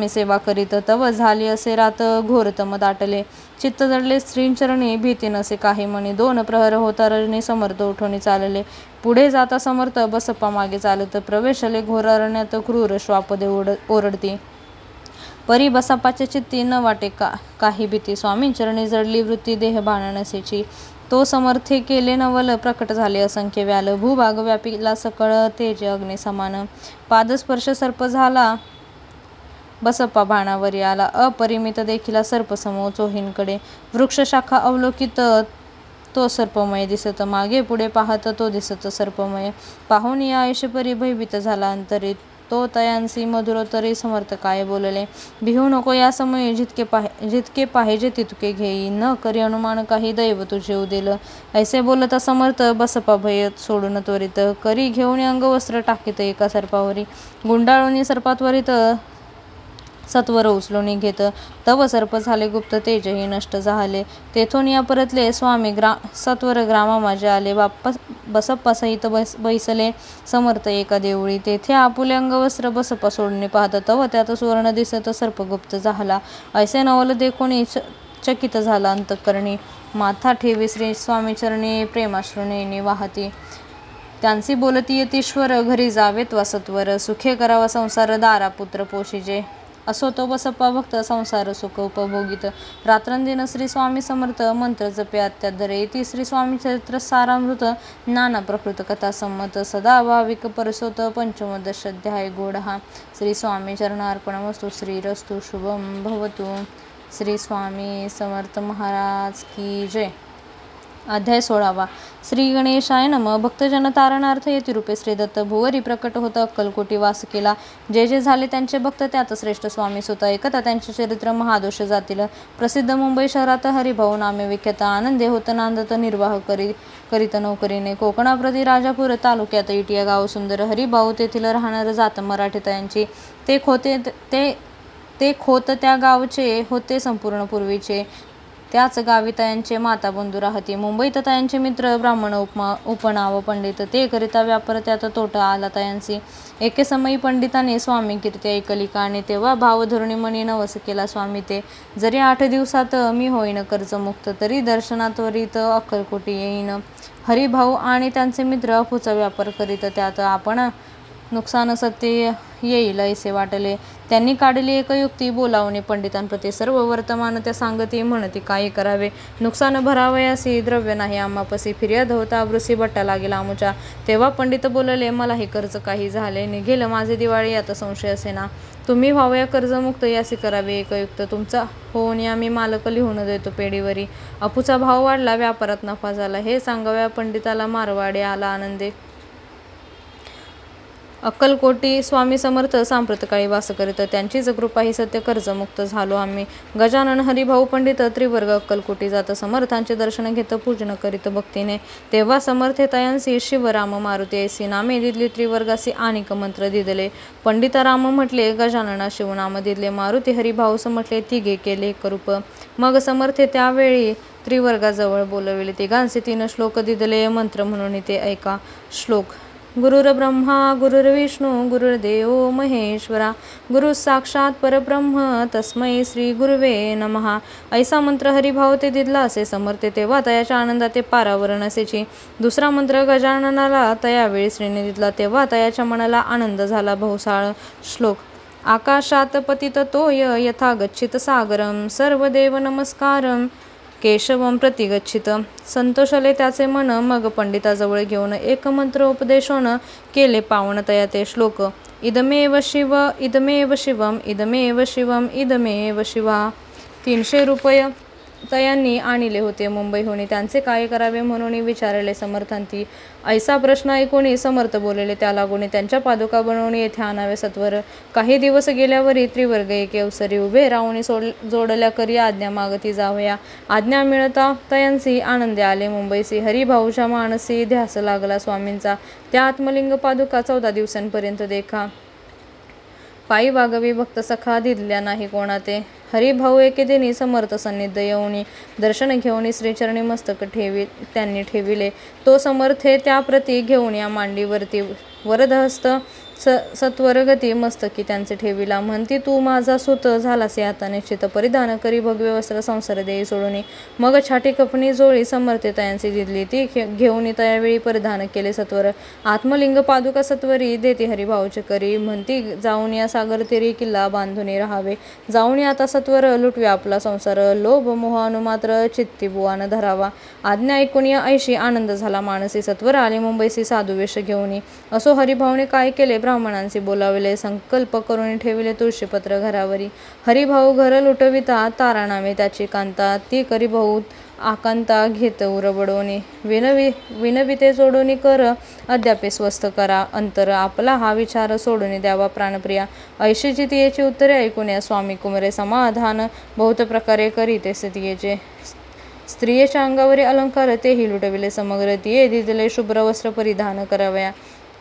सेवा करीत तव झाली असे रात घोरतम दाटले. चित्त जडले श्रीचरणी भीती नसे काही म्हणी. 2 प्रहर होता रजनी समर्थ उठोनी चालले. पुढे जाता समर्थ बसप्पा मागे चालत प्रवेशले घोर अरण्यात क्रूर श्वापदे ओरडती. परी बसप्पाचे चित्ती न वाटे काही भीती. स्वामींचरणी जडली वृत्ती देह बाणनसेची. तो समर्थे केले नवल प्रकट झाले असंख्य व्याल. भूभाग व्यापिला सकळ तेज अग्नी समान. पादस्पर्श सर्प झाला बसप्पा बाणावरी आला. अपरिमित देखिला सर्पसमूह चोहींकडे. वृक्षशाखा अवलोकित तो सर्पमय दिसत. मागे पुढे पाहत तो दिसत सर्पमय. पाहून या आयुष्यपरी भयभीत झाला अंतरी. तो तयांसी मधुरोत्तरी समर्थ काय बोलले. भिवू नको या समयी जितके पाहिजे तितके घेई. न करी अनुमान काही दैव तुझे उदेल. ऐसे बोलता समर्थ बसप्पा भय सोडून त्वरित. करी घेऊन अंगवस्त्र टाकीत एका सर्पावरी. गुंडाळून सर्पात्वरित सत्वर उचलून घेत. तव सर्प झाले गुप्त तेजही नष्ट झाले. तेथून या परतले स्वामी सत्वर ग्रामा माझे आले. बसप्पा सहित बैसले समर्थ एका देवळी. तेथे आपुले अंगवस्त्र बसप्पा सोडणे पाहत तव त्यात सुवर्ण दिसत सर्प गुप्त झाला. ऐसे नवल देखून चकित झाला अंतःकरणी, माथा ठेवी श्री स्वामी चरणी, प्रेमाश्रुने वाहती. त्यांची बोलती यतीश्वर, घरी जावेत वा सत्वर, सुखे करावा संसार, दारा पुत्र पोषिजे. असो तो बसप्पा भक्त, संसार सुख उपभोगित. रात्रंदिन श्री स्वामी समर्थ, मंत्र जपे अत्यादरे. इति श्री स्वामी चरित्र सारामृत, नाना प्रकृत कथा संमत. सदा भाविक परसोत, पंचमदशाध्याय गोडहा. श्री स्वामी चरणार्पणमस्तु. श्रीरस्तु शुभम भवतु. श्री स्वामी समर्थ महाराज की जय. अध्याय 16. श्री गणेशाय नमः. भक्तजन तारणार्थ यतिरूपे श्री दत्त भुवरी प्रकट होत, अक्कलकोटी वास केला. जे जे झाले त्यांचे भक्त, त्यात श्रेष्ठ स्वामी सुत. ऐकता त्यांचे चरित्र महादोष जातील. प्रसिद्ध मुंबई शहरात हरिभाऊ नामे विख्यात. आनंदे होत नांदत, निर्वाह करीत नोकरीने. कोकणाप्रती राजापूर तालुक्यात इट या गाव सुंदर. हरिभाऊ तेथील राहणार, जात मराठीतयांची. ते खोत त्या गावचे होते संपूर्ण पूर्वीचे. त्याच गावी तयांचे माता बंधू राहती. मुंबईत तयांचे मित्र ब्राह्मण उपनाव पंडित. ते करिता व्यापार, त्यात तोटा आला तयांसी. एके समयी पंडिताने स्वामी कीर्ती ऐकली कानी. तेव्हा भाव धरुणी मनी नवस केला स्वामी ते. जरी 8 दिवसात मी होईन कर्जमुक्त, तरी दर्शनात त्वरित अक्कलकोटी येईन. हरिभाऊ आणि त्यांचे मित्र अफूचा व्यापार करीत. त्यात आपण नुकसान सत्य येईल ऐसे वाटले. त्यांनी काढली एक युक्ती, बोलावणे पंडितांप्रती. सर्व वर्तमान त्या सांगती, म्हणती काय करावे. नुकसान भरावयासी, द्रव्य नाही आम्हापसी. फिर्याद होता ब्रुसी बट्टा लागेल आमुच्या. तेव्हा पंडित बोलले, मला हे कर्ज काही झाले. निघेल माझे दिवाळी, यात संशय असे ना. तुम्ही व्हावया कर्जमुक्त, यासी करावे एकयुक्त. तुमचा होऊन या मी मालक लिहून देतो पेढीवरी. अफूचा भाव वाढला, व्यापारात नफा झाला. हे सांगाव्या पंडिताला, मारवाडे आला आनंदे. अक्कलकोटी स्वामी समर्थ सांप्रतकाळी वास करीत. त्यांचीच कृपा ही सत्य, कर्जमुक्त झालो आम्ही. गजानन हरिभाऊ पंडित त्रिवर्ग अक्कलकोटी जात. समर्थांचे दर्शन घेत, पूजन करीत भक्तीने. तेव्हा समर्थे तयांसी, शिवराम मारुती ऐसी नामे दिदली. त्रिवर्गासी अनेक मंत्र दिदले. पंडित राम म्हटले, गजानना शिवनाम दिदले. मारुती हरिभाऊस म्हटले, तिघे केले एकरूप. मग समर्थे त्यावेळी त्रिवर्गाजवळ बोलविले. तिघांचे 3 श्लोक दिदले. मंत्र म्हणून ते ऐका. श्लोक. गुरुर्ब्रह्मा गुरुर्विष्णू गुरुर्देव महेश्वरा, गुरु साक्षात परब्रह्म तस्मै श्री गुरुवे नमः. ऐसा मंत्र हरिभाव ते दिदला असे समर्थे. तेव्हा तयाच्या आनंदात ते पारावर नसेची. दुसरा मंत्र गजाननाला तयावेळी श्रीने दिदला. तेव्हा तयाच्या मनाला आनंद झाला बहुसाळ. श्लोक. आकाशात पतित तोय यथा गच्छित सागरम, सर्वदेव नमस्कारम केशवम प्रतिगच्छित. संतोषले त्याचे मन. मग पंडिताजवळ घेऊन एक मंत्र उपदेशोन केले पावन तया ते श्लोक. इदमेव शिव इदमेव शिवम इदमेव शिवम इदमेव शिवा. 300 रुपये तयांनी आणले होते मुंबईहून. त्यांचे काय करावे म्हणून विचारले समर्थांती. ऐसा प्रश्न ऐकून समर्थ बोलले, त्या लागून त्यांच्या पादुका बनवून येथे आणावे सत्वर. काही दिवस गेल्यावरी त्रिवर्ग एके अवसरी उभे राहून जोडल्या करी आज्ञा मागती जावया. आज्ञा मिळता तयांसी आनंदे आले मुंबईसी. हरिभाऊच्या मानसी ध्यास लागला स्वामींचा. त्या आत्मलिंग पादुका 14 दिवसांपर्यंत देखा. पायी वागवी भक्त सखा, दिदल्या नाही कोणा ते. हरिभाऊ एके दिनी समर्थ सन्निध येऊनी, दर्शन घेऊन श्रीचरणी मस्तक त्यांनी ठेविले. तो समर्थे त्याप्रती घेऊन या मांडीवरती वरदहस्त सत्वरगती मस्तकी त्यांचे ठेविला. म्हणती, तू माझा सुत झालासे आता निश्चित. परिधान करी भगवे वस्त्र संसार देई सोडून. मग छाटी कपणी जोळी समर्थे तयांची दिदली. ती घेऊन त्यावेळी परिधान केले सत्वर. आत्मलिंग पादुका सत्वरी देती हरिभाऊचे करी. म्हणती, जाऊन या सागर तेरी किल्ला बांधून राहावे. जाऊन या आता सत्वर लुटवे आपला संसार. लोभ मोह अनुमात्र चित्ती बुवान धरावा. आज्ञा ऐकून या ऐशी आनंद झाला मानसी. सत्वर आले मुंबईसी साधू वेश घेऊन. असो हरिभाऊने काय केले, ब्राह्मणांशी बोलाविले. संकल्प करून ठेविले तुळशीपत्र घरावरी. हरिभाऊ घर लुटविता तारा नामे त्याची कांता. ती करी बहुत आकांता घेत उरबडोनी. विनविते जोडून कर अद्यापे स्वस्थ करा अंतर. आपला हा विचार सोडून द्यावा प्राणप्रिया. ऐशीची तियेची उत्तरे ऐकून या स्वामी कुमरे. समाधान बहुत प्रकारे करीते तियेचे. स्त्रियेच्या अंगावरील अलंकार तेही लुटविले समग्र. तिये दिदले शुभ्र वस्त्र परिधान करावया.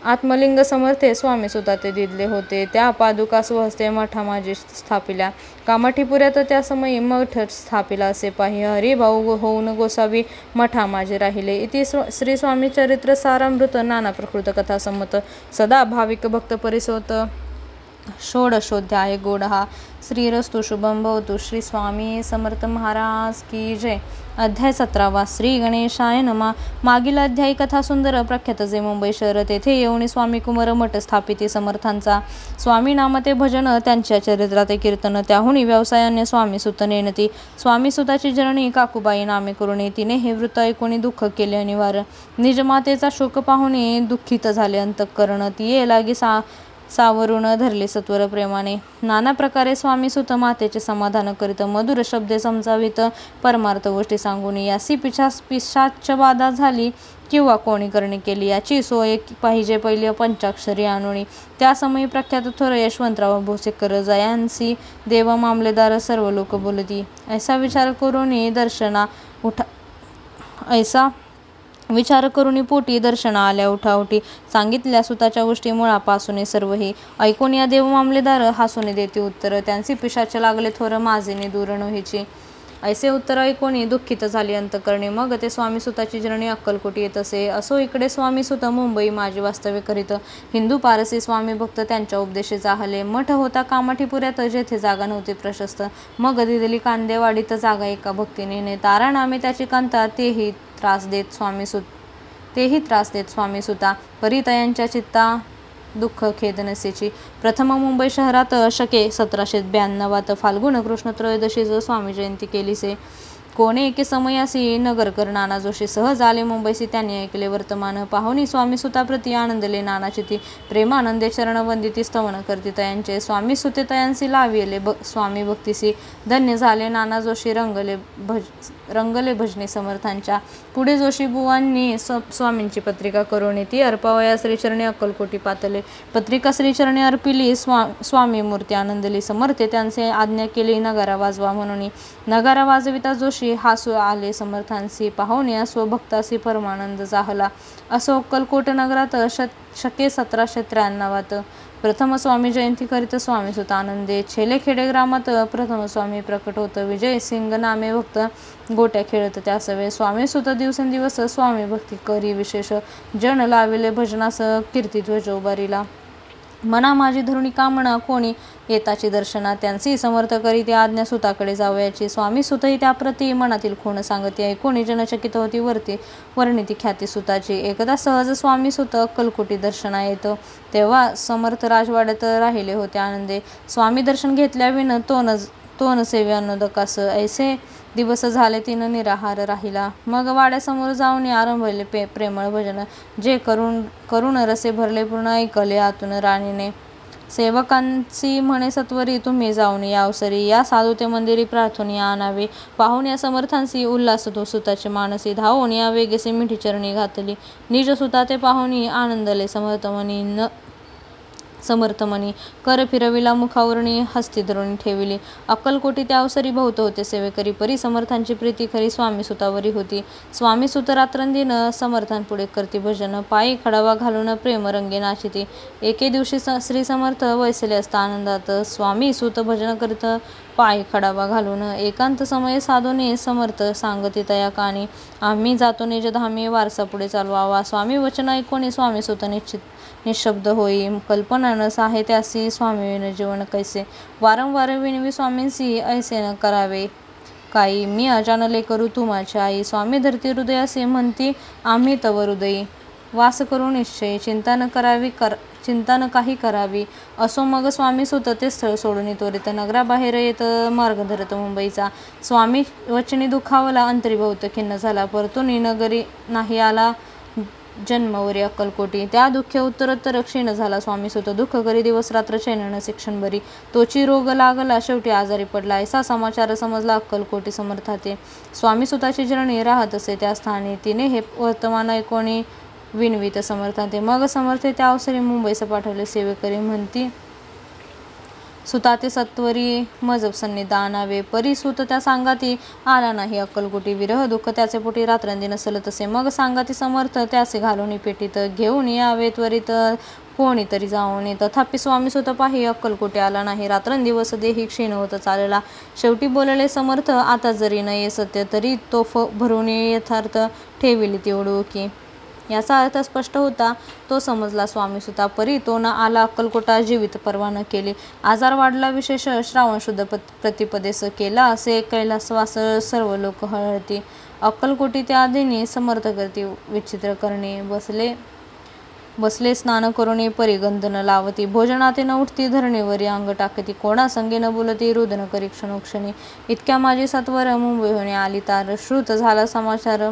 आत्मलिंग समर्थे स्वामी सुद्धा ते दिदले होते. त्या पादुका स्वहस्ते मठा माझी स्थापिल्या. कामाठीपुऱ्यात त्या समयी मठ स्थापिला असे पाहि. हरिभाऊ होऊन गोसावी मठा माझे राहिले. इति श्री स्वामी चरित्र सारामृत नाना प्रकृत कथा संमत. सदा भाविक भक्त परिसोत षोडशोध्याय गोडहा. श्रीरस्तु शुभम भवतु. श्री स्वामी समर्थ महाराज की जय. अध्याय 17वा. श्री गणेशाय नमः. मागील अध्यायी कथा सुंदर प्रख्यात जे मुंबई शहर. तेथे येऊन स्वामी कुमार मठ स्थापिती समर्थांचा. स्वामी नामते भजन त्यांच्या चरित्राते कीर्तन. त्याहुनी व्यवसायाने स्वामी सुत नेणती. स्वामी सुताची जननी काकूबाई नामे करुणी. तिने हे वृत्त ऐकून दुःख केले अनिवार्य. निजमातेचा शोक पाहुणे दुःखित झाले अंतःकरण. तिये लागी सावरून धरले सत्वर प्रेमाने. नाना प्रकारे स्वामी सुत मातेचे समाधान करीत. मधुर शब्दे समजावित. परमार्थ गोष्टी सांगून. यासी पिशाच बाधा झाली किंवा कोणी करणी केली याची सोय पाहिजे पहिले पंचाक्षरी आणुनी. त्या समयी प्रख्यात थोर यशवंतराव भोसेकर जयांसी देव मामलेदार सर्व लोक बोलती. ऐसा विचार करून पोटी दर्शना आल्या उठाउठी. सांगितल्या सुताच्या गोष्टी मुळापासून सर्वही. ऐकून या देव मामलेदार हासून देते उत्तर. त्यांची पिशाच लागले थोर माझेने दूर नोहीची. ऐसे उत्तर ऐकून दुःखित झाली अंतकरणी. मग ते स्वामी सुताची जननी अक्कलकोटी येत असे. असो इकडे स्वामी सुत मुंबई माझी वास्तव्य करीत. हिंदू पारसी स्वामी भक्त त्यांच्या उपदेशी जाहले. मठ होता कामाठीपुऱ्यात जेथे जागा नव्हती प्रशस्त. मग दिलेली कांदेवाडीत जागा एका भक्तीने. तारा नामे त्याची कांता तेही त्रास देत स्वामी सुता. परितयांच्या चित्ता दुःख खेद नसेची. प्रथम मुंबई शहरात शके 1792 फाल्गुन कृष्ण त्रयोदशीच स्वामी जयंती केलीसे. कोणे एके समयासी नगरकर नाना जोशी सहज आले मुंबईसी. त्यांनी ऐकले वर्तमान. पाहुणी स्वामी सुताप्रती आनंदले नानाचिती. प्रेमानंदे चरण वंदिती स्तवन करती तयांचे. स्वामी सुते तयांसी लाविले स्वामी भक्तीसी. धन्य झाले नाना जोशी रंगले भजनी समर्थांच्या. पुढे जोशी बुवांनी स्वामींची पत्रिका करून ती अर्पावया श्रीचरणी अक्कलकोटी पातले. पत्रिका श्रीचरणी अर्पिली. स्वामी मूर्ती आनंदली. समर्थे त्यांचे आज्ञा केली नगारा वाजवा म्हणून. नगारा वाजविता जोशी हासू आले समर्थांसी. पाहुण्या स्वभक्तासी परमानंद जाहला. असो अक्कलकोट नगरात शके 1793 प्रथम स्वामी जयंती करीत स्वामी सुत आनंदे. छेलेखेडे ग्रामात प्रथम स्वामी प्रकट होत. विजय सिंग नामे भक्त गोट्या खेळत त्या सवे. स्वामी सुत दिवसेंदिवस स्वामी भक्ती करी विशेष. जन लाविले भजनास कीर्ती ध्वज उभारिला. मना माझी धरुणी कामना कोणी येताची दर्शना. त्यांची समर्थ करी त्या आज्ञा सुताकडे जावयाची. स्वामी सुतही त्याप्रती मनातील खूण सांगती. ऐकून जनचकित होती वर्णिती ख्याती सुताची. एकदा सहज स्वामी सुत अक्कलकोटी दर्शना येत. तेव्हा समर्थ राजवाड्यात राहिले होते आनंदे. स्वामी दर्शन घेतल्याविन तोन सेवे अन्नोदकास. ऐसे दिवस झाले तीन निराहार राहिला. मग वाड्यासमोर जाऊन आरंभले प्रेमळ भजन. जे करुण रसे भरले पूर्ण ऐकले आतून राणीने. सेवकांची म्हणे सत्वरी तुम्ही जाऊन या अवसरी. या साधू ते मंदिरी प्रार्थून या आणावे. पाहून या समर्थांसी उल्हास तो सुताचे मानसी. धावून या वेगेसे मिठी चरणी घातली. निज सुता ते पाहुणी आनंदले समर्थमणी. कर फिरविला मुखावरणी हस्ती धरुणी ठेविली. अक्कलकोटी त्या अवसरी बहुत होते सेवेकरी. परी समर्थांची प्रीती खरी स्वामी सुतावरी होती. स्वामी सुत रात्रंदिन समर्थांपुढे करती भजन. पायी खडावा घालून प्रेम रंगे नाचिती. एके दिवशी श्री समर्थ वैसले असता आनंदात. स्वामी सुत भजन करीत पायी खडावा घालून. एकांत समय साधूने समर्थ सांगती तया कानी. आम्ही जातो निजधामी वारसा पुढे चालवावा. स्वामी वचन ऐकून स्वामी सुत निशब्द होई. कल्पना न साहे त्यासी स्वामी जीवन कैसे. वारंवार विनवी स्वामींसी ऐसे न करावे काही. मी अजानले करू तू माझी आई. स्वामी धरती हृदयासे म्हणती आम्ही तव हृदयी. वास करू निश्चय चिंता न काही करावी. असो मग स्वामी सुत ते स्थळ सोडून त्वरित नगराबाहेर येत मार्ग धरत मुंबईचा. स्वामी वचनी दुखावला अंतरी बहुत खिन्न झाला. परतून नगरी नाही आला जन्मवरी अक्कलकोटी. त्या दुःखे उत्तरोत्तर क्षीण झाला स्वामी सुत. दुःख करी दिवस रात्र चैन शिक्षण बरी. तोची रोग लागला शेवटी आजारी पडला. ऐसा समाचार समजला अक्कलकोटी समर्थाते. स्वामी सुताची जननी राहत असे त्या स्थानी. तिने हे वर्तमान ऐकोणी विनवित समर्थाते. मग समर्थे त्या अवसरी मुंबईस पाठवले सेवेकरी. म्हणती सुताते सत्वरी मज सन्निधान आणावे. परी सुत त्या सांगाती आला नाही अक्कलकोटी. विरह दुःख त्याचे पोटी रात्रंदिन सलत असे. मग सांगाती समर्थ त्याचे घालून पेटीत. घेऊन यावे त्वरित कोणीतरी जाऊन. तथापि स्वामी सुत पाही अक्कलकोटी आला नाही. रात्रंदिवस देही क्षीण होत चालला. शेवटी बोलले समर्थ आता जरी नये सत्य तरी तोफ भरून यथार्थ ठेविली ती ओळखी. याचा अर्थ स्पष्ट होता. तो समजला स्वामी सुता परी तो न आला अक्कलकोटा जीवित परवा न केली. आजार वाढला विशेष श्रावण शुद्ध प्रतिपदेस केला असे कैलासवास सर्व लोक हळहळती. अक्कलकोटी त्या दिनी समर्थ करती विचित्र करणे बसले स्नान करुणी परिगंधन लावती. भोजनाते न उठती धरणीवरी अंग टाकती. कोणा संगे न बोलती रुदन करी क्षणोक्षणी. इतक्या माझी सत्वर मुंबईहून आली तार. श्रुत झाला समाचार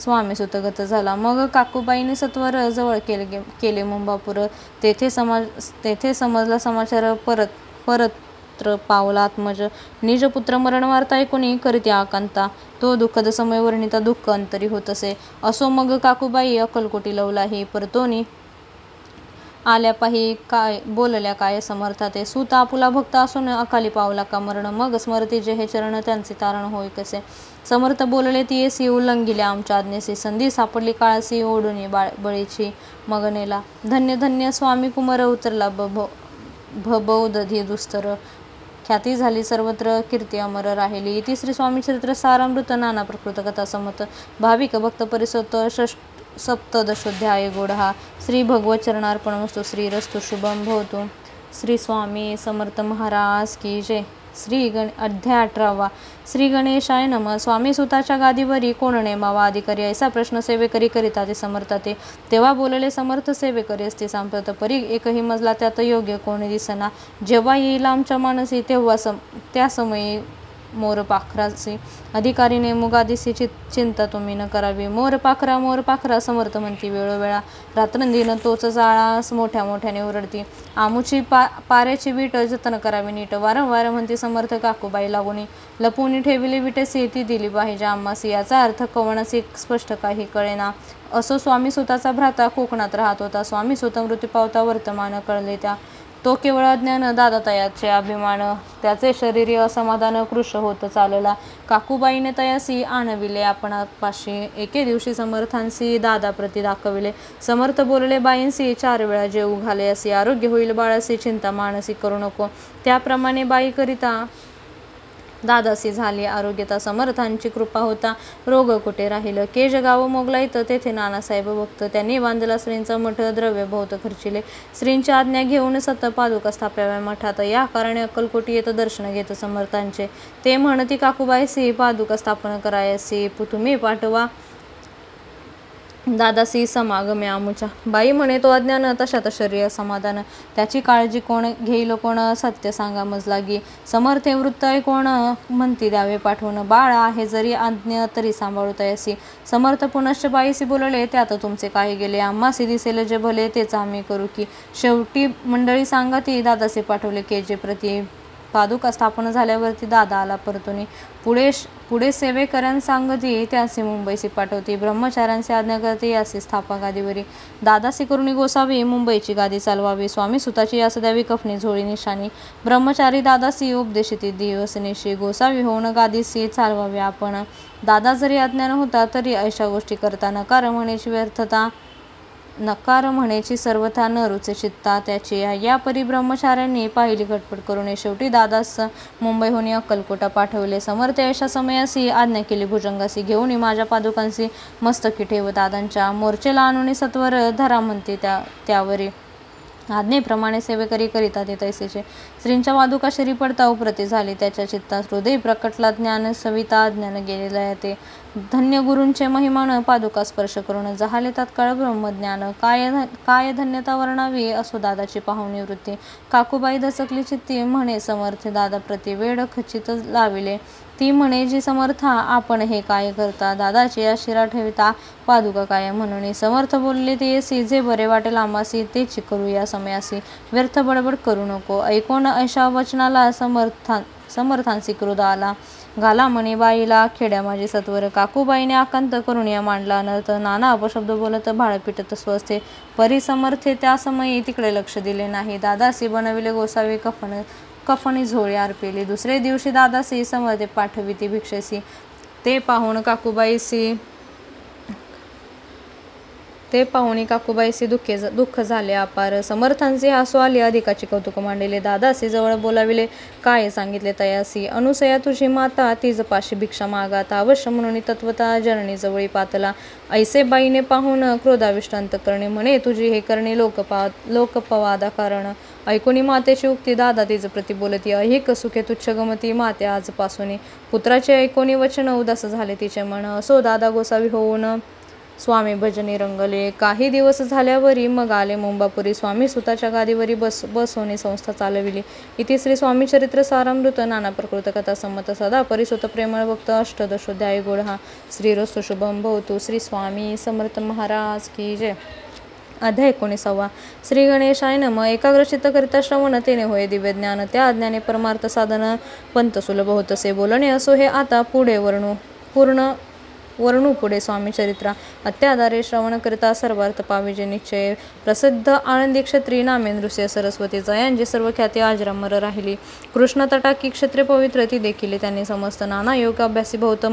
स्वामी सुतगत झाला. मग काकूबाईने सत्वर जवळ केले मुंबापूर. तेथे समजला समाचार परत्र पावला आत्मज. निजपुत्र मरण वार्ता ऐकून करीती आकांता. तो दुःखद समय वर्णिता दुःख अंतरी होत असे. असो मग काकूबाई अक्कलकोटी लवलाही. परतोनी आल्या पाही काय बोलल्या काय समर्थाते. सूत आपुला भक्त असून अकाली पावला का मरण. मग स्मरती जे हे चरण त्यांचे तारण होय कसे. समर्थ बोलले ती येसी उल्लंघिले आमच्या आज्ञेसी. संधी सापडली काळासी ओढुनी बळीची मगनेला. धन्य धन्य स्वामी कुमार उतरला भबौदधी दुस्तर. ख्याती झाली सर्वत्र कीर्ती अमर राहिली. इति श्री स्वामी चरित्र सारामृत नाना प्रकृत कथा समत. भाविक भक्त परिसोत सप्तदशोध्याय गोडहा. श्री भगवत चरणार्पणमस्तु. श्रीरस्तु शुभम भवतु. श्री स्वामी समर्थ महाराज की जय. अध्याय 18. श्री गणेशाय नमः. स्वामी सुताच्या गादीवरी कोण नेमावा अधिकारी ऐसा प्रश्न सेवेकरी करिता ते समर्थाते. तेव्हा बोलले समर्थ सेवेकरी असते सांप्रत परी एकही मजला त्यात योग्य कोणी दिसना. जेव्हा येईल आमच्या मानसी तेव्हा त्या समयी मोर पाखरासी अधिकारी नेमुगादिसी चिंता तुम्ही न करावी. मोर पाखरा समर्थ म्हणती वेळोवेळा. रात्रंदिन तोच जाळास मोठ्या मोठ्याने ओरडती. आमुची पाऱ्याची वीट जतन करावी नीट. वारंवार म्हणती समर्थ काकूबाई लागुनी. लपवून ठेविली विटेसी ती दिली पाहिजे आम्हासी. याचा अर्थ कवनासी स्पष्ट काही कळेना. असो स्वामी सुताचा भ्राता कोकणात राहत होता. स्वामी सुत मृत्यू पावता वर्तमान कळले त्या. तो केवळ अज्ञान दादातयाचे अभिमान. त्याचे शरीरी असमाधान कृश होत चालला. काकूबाईने तयासी आणविले आपणापाशी. एके दिवशी समर्थांसी दादाप्रती दाखविले. समर्थ बोलले बाईंसी 4 वेळा जेवू घाले असे. आरोग्य होईल बाळासी चिंता मानसी करू नको. त्याप्रमाणे बाई करिता दादासी झाली आरोग्यता. समर्थांची कृपा होता रोग कुठे राहिलं. केज गाव मोगलाईत तेथे नानासाहेब भक्त. त्यांनी बांधला श्रींचा मठ. द्रव्य बहुत खर्चिले. श्रींची आज्ञा घेऊन सत पादुका स्थाप्याव्या मठात. या कारणे अक्कलकोटी येत दर्शन घेत समर्थांचे. ते म्हणती काकूबाईसी पादुका स्थापन करायसी तुम्ही पाठवा दादासी समागमे आमुच्या. बाई म्हणे तो अज्ञान तशात शरीर समाधान. त्याची काळजी कोण घेईल कोण सत्य सांगा मज लागी. समर्थे वृत्त कोण म्हणती द्यावे पाठवून. बाळ आहे जरी आज्ञा तरी सांभाळू तयासी. समर्थ पुनश्च बाईसी बोलले त्यात तुमचे काही गेले. आम्हासी दिसेल जे भले तेच आम्ही करू की. शेवटी मंडळी सांगती दादासी पाठवले केजे प्रती. पादुका स्थापन झाल्यावरती दादा आला परतुनी. पुढे सेवेकऱ्यां सांगती त्यासी मुंबईसी पाठवती. ब्रह्मचार्यांची आज्ञा करते यासी स्थापा गादीवरी. दादासी करुणी गोसावी मुंबईची गादी चालवावी. स्वामी सुताची यास द्यावी कफनी झोळी निशाणी. ब्रह्मचारी दादासी उपदेशिती दिवसनिशी. गोसावी होऊन गादीसी चालवावे आपण. दादा जरी अज्ञान होता तरी अशा गोष्टी करता. नकार म्हणायची सर्वथा न रुचे चित्ता त्याची. या परी ब्रह्मचार्यांनी पाहिली खटपट करून शेवटी दादास मुंबईहून अक्कलकोटा पाठवले. समर्थ अशा समयासी आज्ञा केली भुजंगासी. घेऊन माझ्या पादुकांसी मस्तकी ठेव दादांच्या. मोर्चेला आणून सत्वर धरा म्हणते त्यावरी. आज्ञेप्रमाणे सेवेकरी करिता ते तैसेचे. श्रींच्या पादुका शिरी पडता उपरती झाली त्याच्या चित्ता. हृदय प्रकटला ज्ञान सविता ज्ञान गेलेला ते. धन्य गुरूंचे महिमान पादुका स्पर्श करून जहाले तात्काळ ब्रह्मज्ञान. काय धन्यता वर्णावी असो दादाची पाहुणी वृत्ती. काकूबाई दचकली चित्ती म्हणे समर्थ दादा प्रति वेळ खचित लाविले. ती म्हणे जी समर्था आपण हे काय करता. दादाची या शिरा ठेविता पादुका काय म्हणून. समर्थ बोलले ते येसी जे बरे वाटेल आम्हासी तेच करू या समयासी. व्यर्थ बडबड करू नको. ऐकून अशा वचनाला समर्थांसी क्रोध आला. घाला म्हणे बाईला खेड्या माझी सत्वर. काकूबाईने आकांत करून या मांडला अनर्थ. नाना अपशब्द बोलत भाळ पिटत स्वस्ते. परी समर्थे त्या समयी तिकडे लक्ष दिले नाही. दादासी बनविले गोसावी कफनी झोळी अर्पिली. दुसरे दिवशी दादासी समर्थे पाठविती भिक्षेसी. ते पाहून काकूबाईसी ते पाहुणी काकूबाईसी दुःख झाले अपार. समर्थांचे हसू आले, अधिकाची कौतुक मांडले. दादासी जवळ बोलाविले, काय सांगितले तयासी. अनुसया तुझी माता, तीज पाशी भिक्षा मागाता. अवश्य म्हणून तत्वता जननी जवळी पातला. ऐसे बाईने पाहून क्रोधाविष्ट अंतकरणे, म्हणे तुझी हे करणे लोकपवादा कारण. ऐकोनी मातेची उक्ती, दादा तिज प्रति बोलती. अहिक सुखे तुच्छ गमती, माते आजपासून. पुत्राचे ऐकोनी वचन, उदास झाले तिचे मन. असो दादा गोसावी होऊन स्वामी भजनी रंगले. काही दिवस झाल्यावरी मग आले मुंबापुरी. स्वामी सुताच्या गादीवरी बसवणे संस्था चालविली. इति श्री स्वामी चरित्र सारामृत. नाना प्रकृत कथा संमत सदा परिसुत प्रेमळ भक्त. अष्टदशोध्याय गोडहा. श्रीरस्तु शुभम भवतु. श्री स्वामी समर्थ महाराज की जय. अध्याय 19. श्री गणेशाय नम. एकाग्रचित्त करिता श्रवण, तेने होय दिव्य ज्ञान. त्या ज्ञाने परमार्थ साधन, पंत सुलभ होतसे बोलणे. असो हे आता पुढे वर्णू पुढे स्वामी चरित्रा. अत्याधारे श्रवण करिता सर्वार्थ पाविजे निश्चय. प्रसिद्ध आनंदी क्षत्री, नामे नृसिंह सरस्वतीचा. यांची सर्व ख्याती अजरामर राहिली. कृष्ण तटाकी क्षत्रिय पवित्र ती देखिले. त्यांनी समस्त नाना योग अभ्यासी बहुत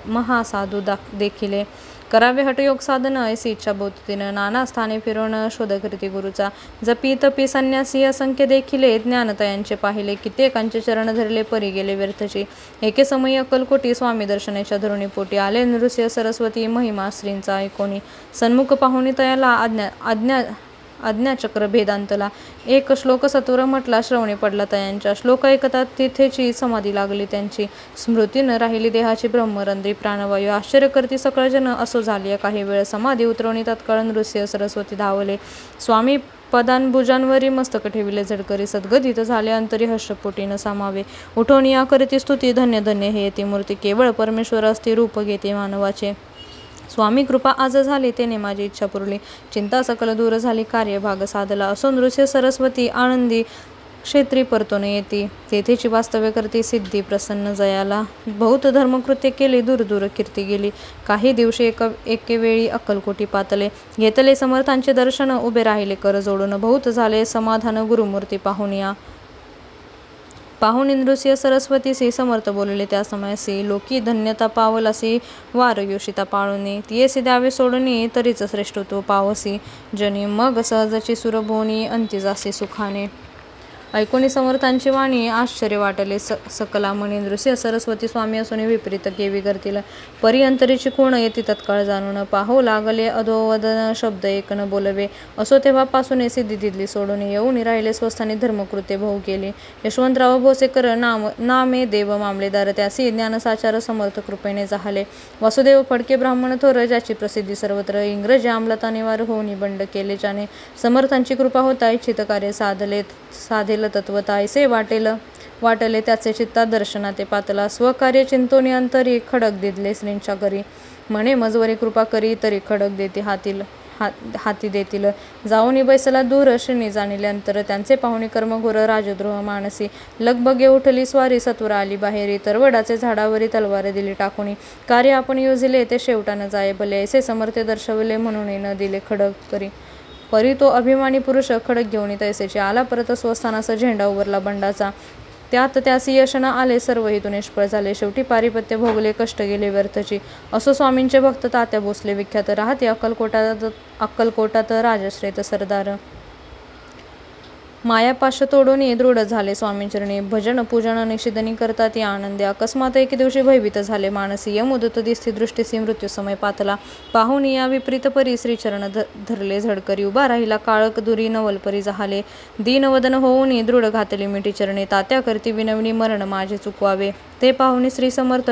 महासाधू देखिले. करावे हटयोग साधन, ऐसी इच्छा बहुतीनं. नाना स्थाने फिरवण शोध करीती गुरुचा. जपी तपी संन्यासी असंख्य देखिले. ज्ञानतयांचे पाहिले, कित्येकांचे चरण धरले, परी गेले व्यर्थची. एके समयी अक्कलकोटी स्वामी दर्शनाच्या धरुणी पोटी. आले नृसिंह सरस्वती, महिमा श्रींचा ऐकोनी. सन्मुख पाहुणी तयाला आज्ञाचक्र भेदांतला. एक श्लोक सत्वर म्हटला, श्रवणी पडला तयांच्या. श्लोक ऐकतात तिथेची समाधी लागली त्यांची. स्मृती न राहिली देहाची, ब्रह्मरंध्री प्राणवायू. आश्चर्य करती सकळ जन, असो झाली काही वेळ. समाधी उतरवणी तत्काळ नृसिंह सरस्वती धावले. स्वामी पदांभुजांवरी मस्तक ठेविले झडकरी. सद्गदित झाले अंतरी, हर्षपोटी न सामावे. उठवणी या करीती स्तुती, धन्य धन्य हे येते मूर्ती. केवळ परमेश्वर असते, रूप घेते मानवाचे. स्वामी कृपा आज झाली, तेने माझी इच्छा पुरली. चिंता सकल दूर झाली, कार्यभाग साधला. असो नृसिंह सरस्वती आनंदी क्षेत्री परतून येती. तेथेची वास्तव्य करती सिद्धी प्रसन्न जयाला. बहुत धर्मकृत्य केले, दूर दूर कीर्ती गेली. काही दिवशी एके वेळी अक्कलकोटी पातले. घेतले समर्थांचे दर्शन, उभे राहिले कर जोडून. बहुत झाले समाधान, गुरुमूर्ती पाहुणी नृसिंह सरस्वतीसी समर्थ बोलले त्या समयासी. लोकी धन्यता पावलासी, वार योषिता पाळुनी. तियेसी द्यावे सोडूनी, तरीच श्रेष्ठत्व पावसी जनी. मग सहजची सुरभोनी, अंती जासी सुखाने. ऐकोनी समर्थांची वाणी, आश्चर्य वाटले सकला म्हणी. नृसिंह सरस्वती स्वामी असून विपरीत केवी करतील. परी अंतरीची कोण येती तत्काळ जाणून. पाहू लागले अधोवदन, शब्द एक न बोलवे. असो तेव्हापासून सिद्धी दिली सोडून. येऊन राहिले स्वस्थानी, धर्मकृत्य भाऊ केले. यशवंतराव भोसेकर नामे देव मामलेदार. त्यासी ज्ञानसाचार समर्थ कृपेने जाहले. वासुदेव फडके ब्राह्मण थोर, ज्याची प्रसिद्धी सर्वत्र. इंग्रजी अंमलाता निवार होऊन बंड केले ज्याने. समर्थांची कृपा होता, इच्छित कार्य साधेल तत्वता. ऐसे वाटले त्याचे चित्ता, दर्शना ते पातला. स्वकार्य चिंतोनी अंतरी, खडक दिदले श्रींच्या घरी. म्हणे मजवरी कृपा करी, तरी खडक देती हाती देतील. जाऊनी बैसला दूर, श्रीनी जाणिले अंतर. त्यांचे पाहुणी कर्मघोर, राजद्रोह मानसी. लगबगे उठली स्वारी, सत्वर आली बाहेरी. तरवडाचे झाडावरी तलवार दिली टाकूनी. कार्य आपण योजिले, ते शेवटा न जाय भले. ऐसे समर्थ दर्शवले, म्हणून न दिले खडक करी. परी तो अभिमानी पुरुष, खडक घेऊन तैसेचे. आला परत स्वस्थानास, झेंडा उवरला बंडाचा. त्यात त्यासी यश न आले, सर्व हेतू निष्फळ झाले. शेवटी पारिपत्य भोगले, कष्ट गेले व्यर्थची. असो स्वामींचे भक्त तात्या भोसले विख्यात. राहते अक्कलकोटात राजश्रेत सरदार. मायापाश तोडून दृढ झाले स्वामींचरणी. भजन पूजन निषिद्धनी करता ती आनंदी. अकस्मात एक दिवशी भयभीत झाले मानसी. यमुदत दिसती दृष्टीसी, मृत्यू समय पातला. पाहून या विपरीत परी, श्रीचरण धरले झडकरी. उभा राहिला काळक दुरी, नवलपरी जाहले. दीनवदन होऊन दृढ घातली मिठी चरणी. तात्या करती विनवणी, मरण माझे चुकवावे. ते पाहुणी श्री समर्थ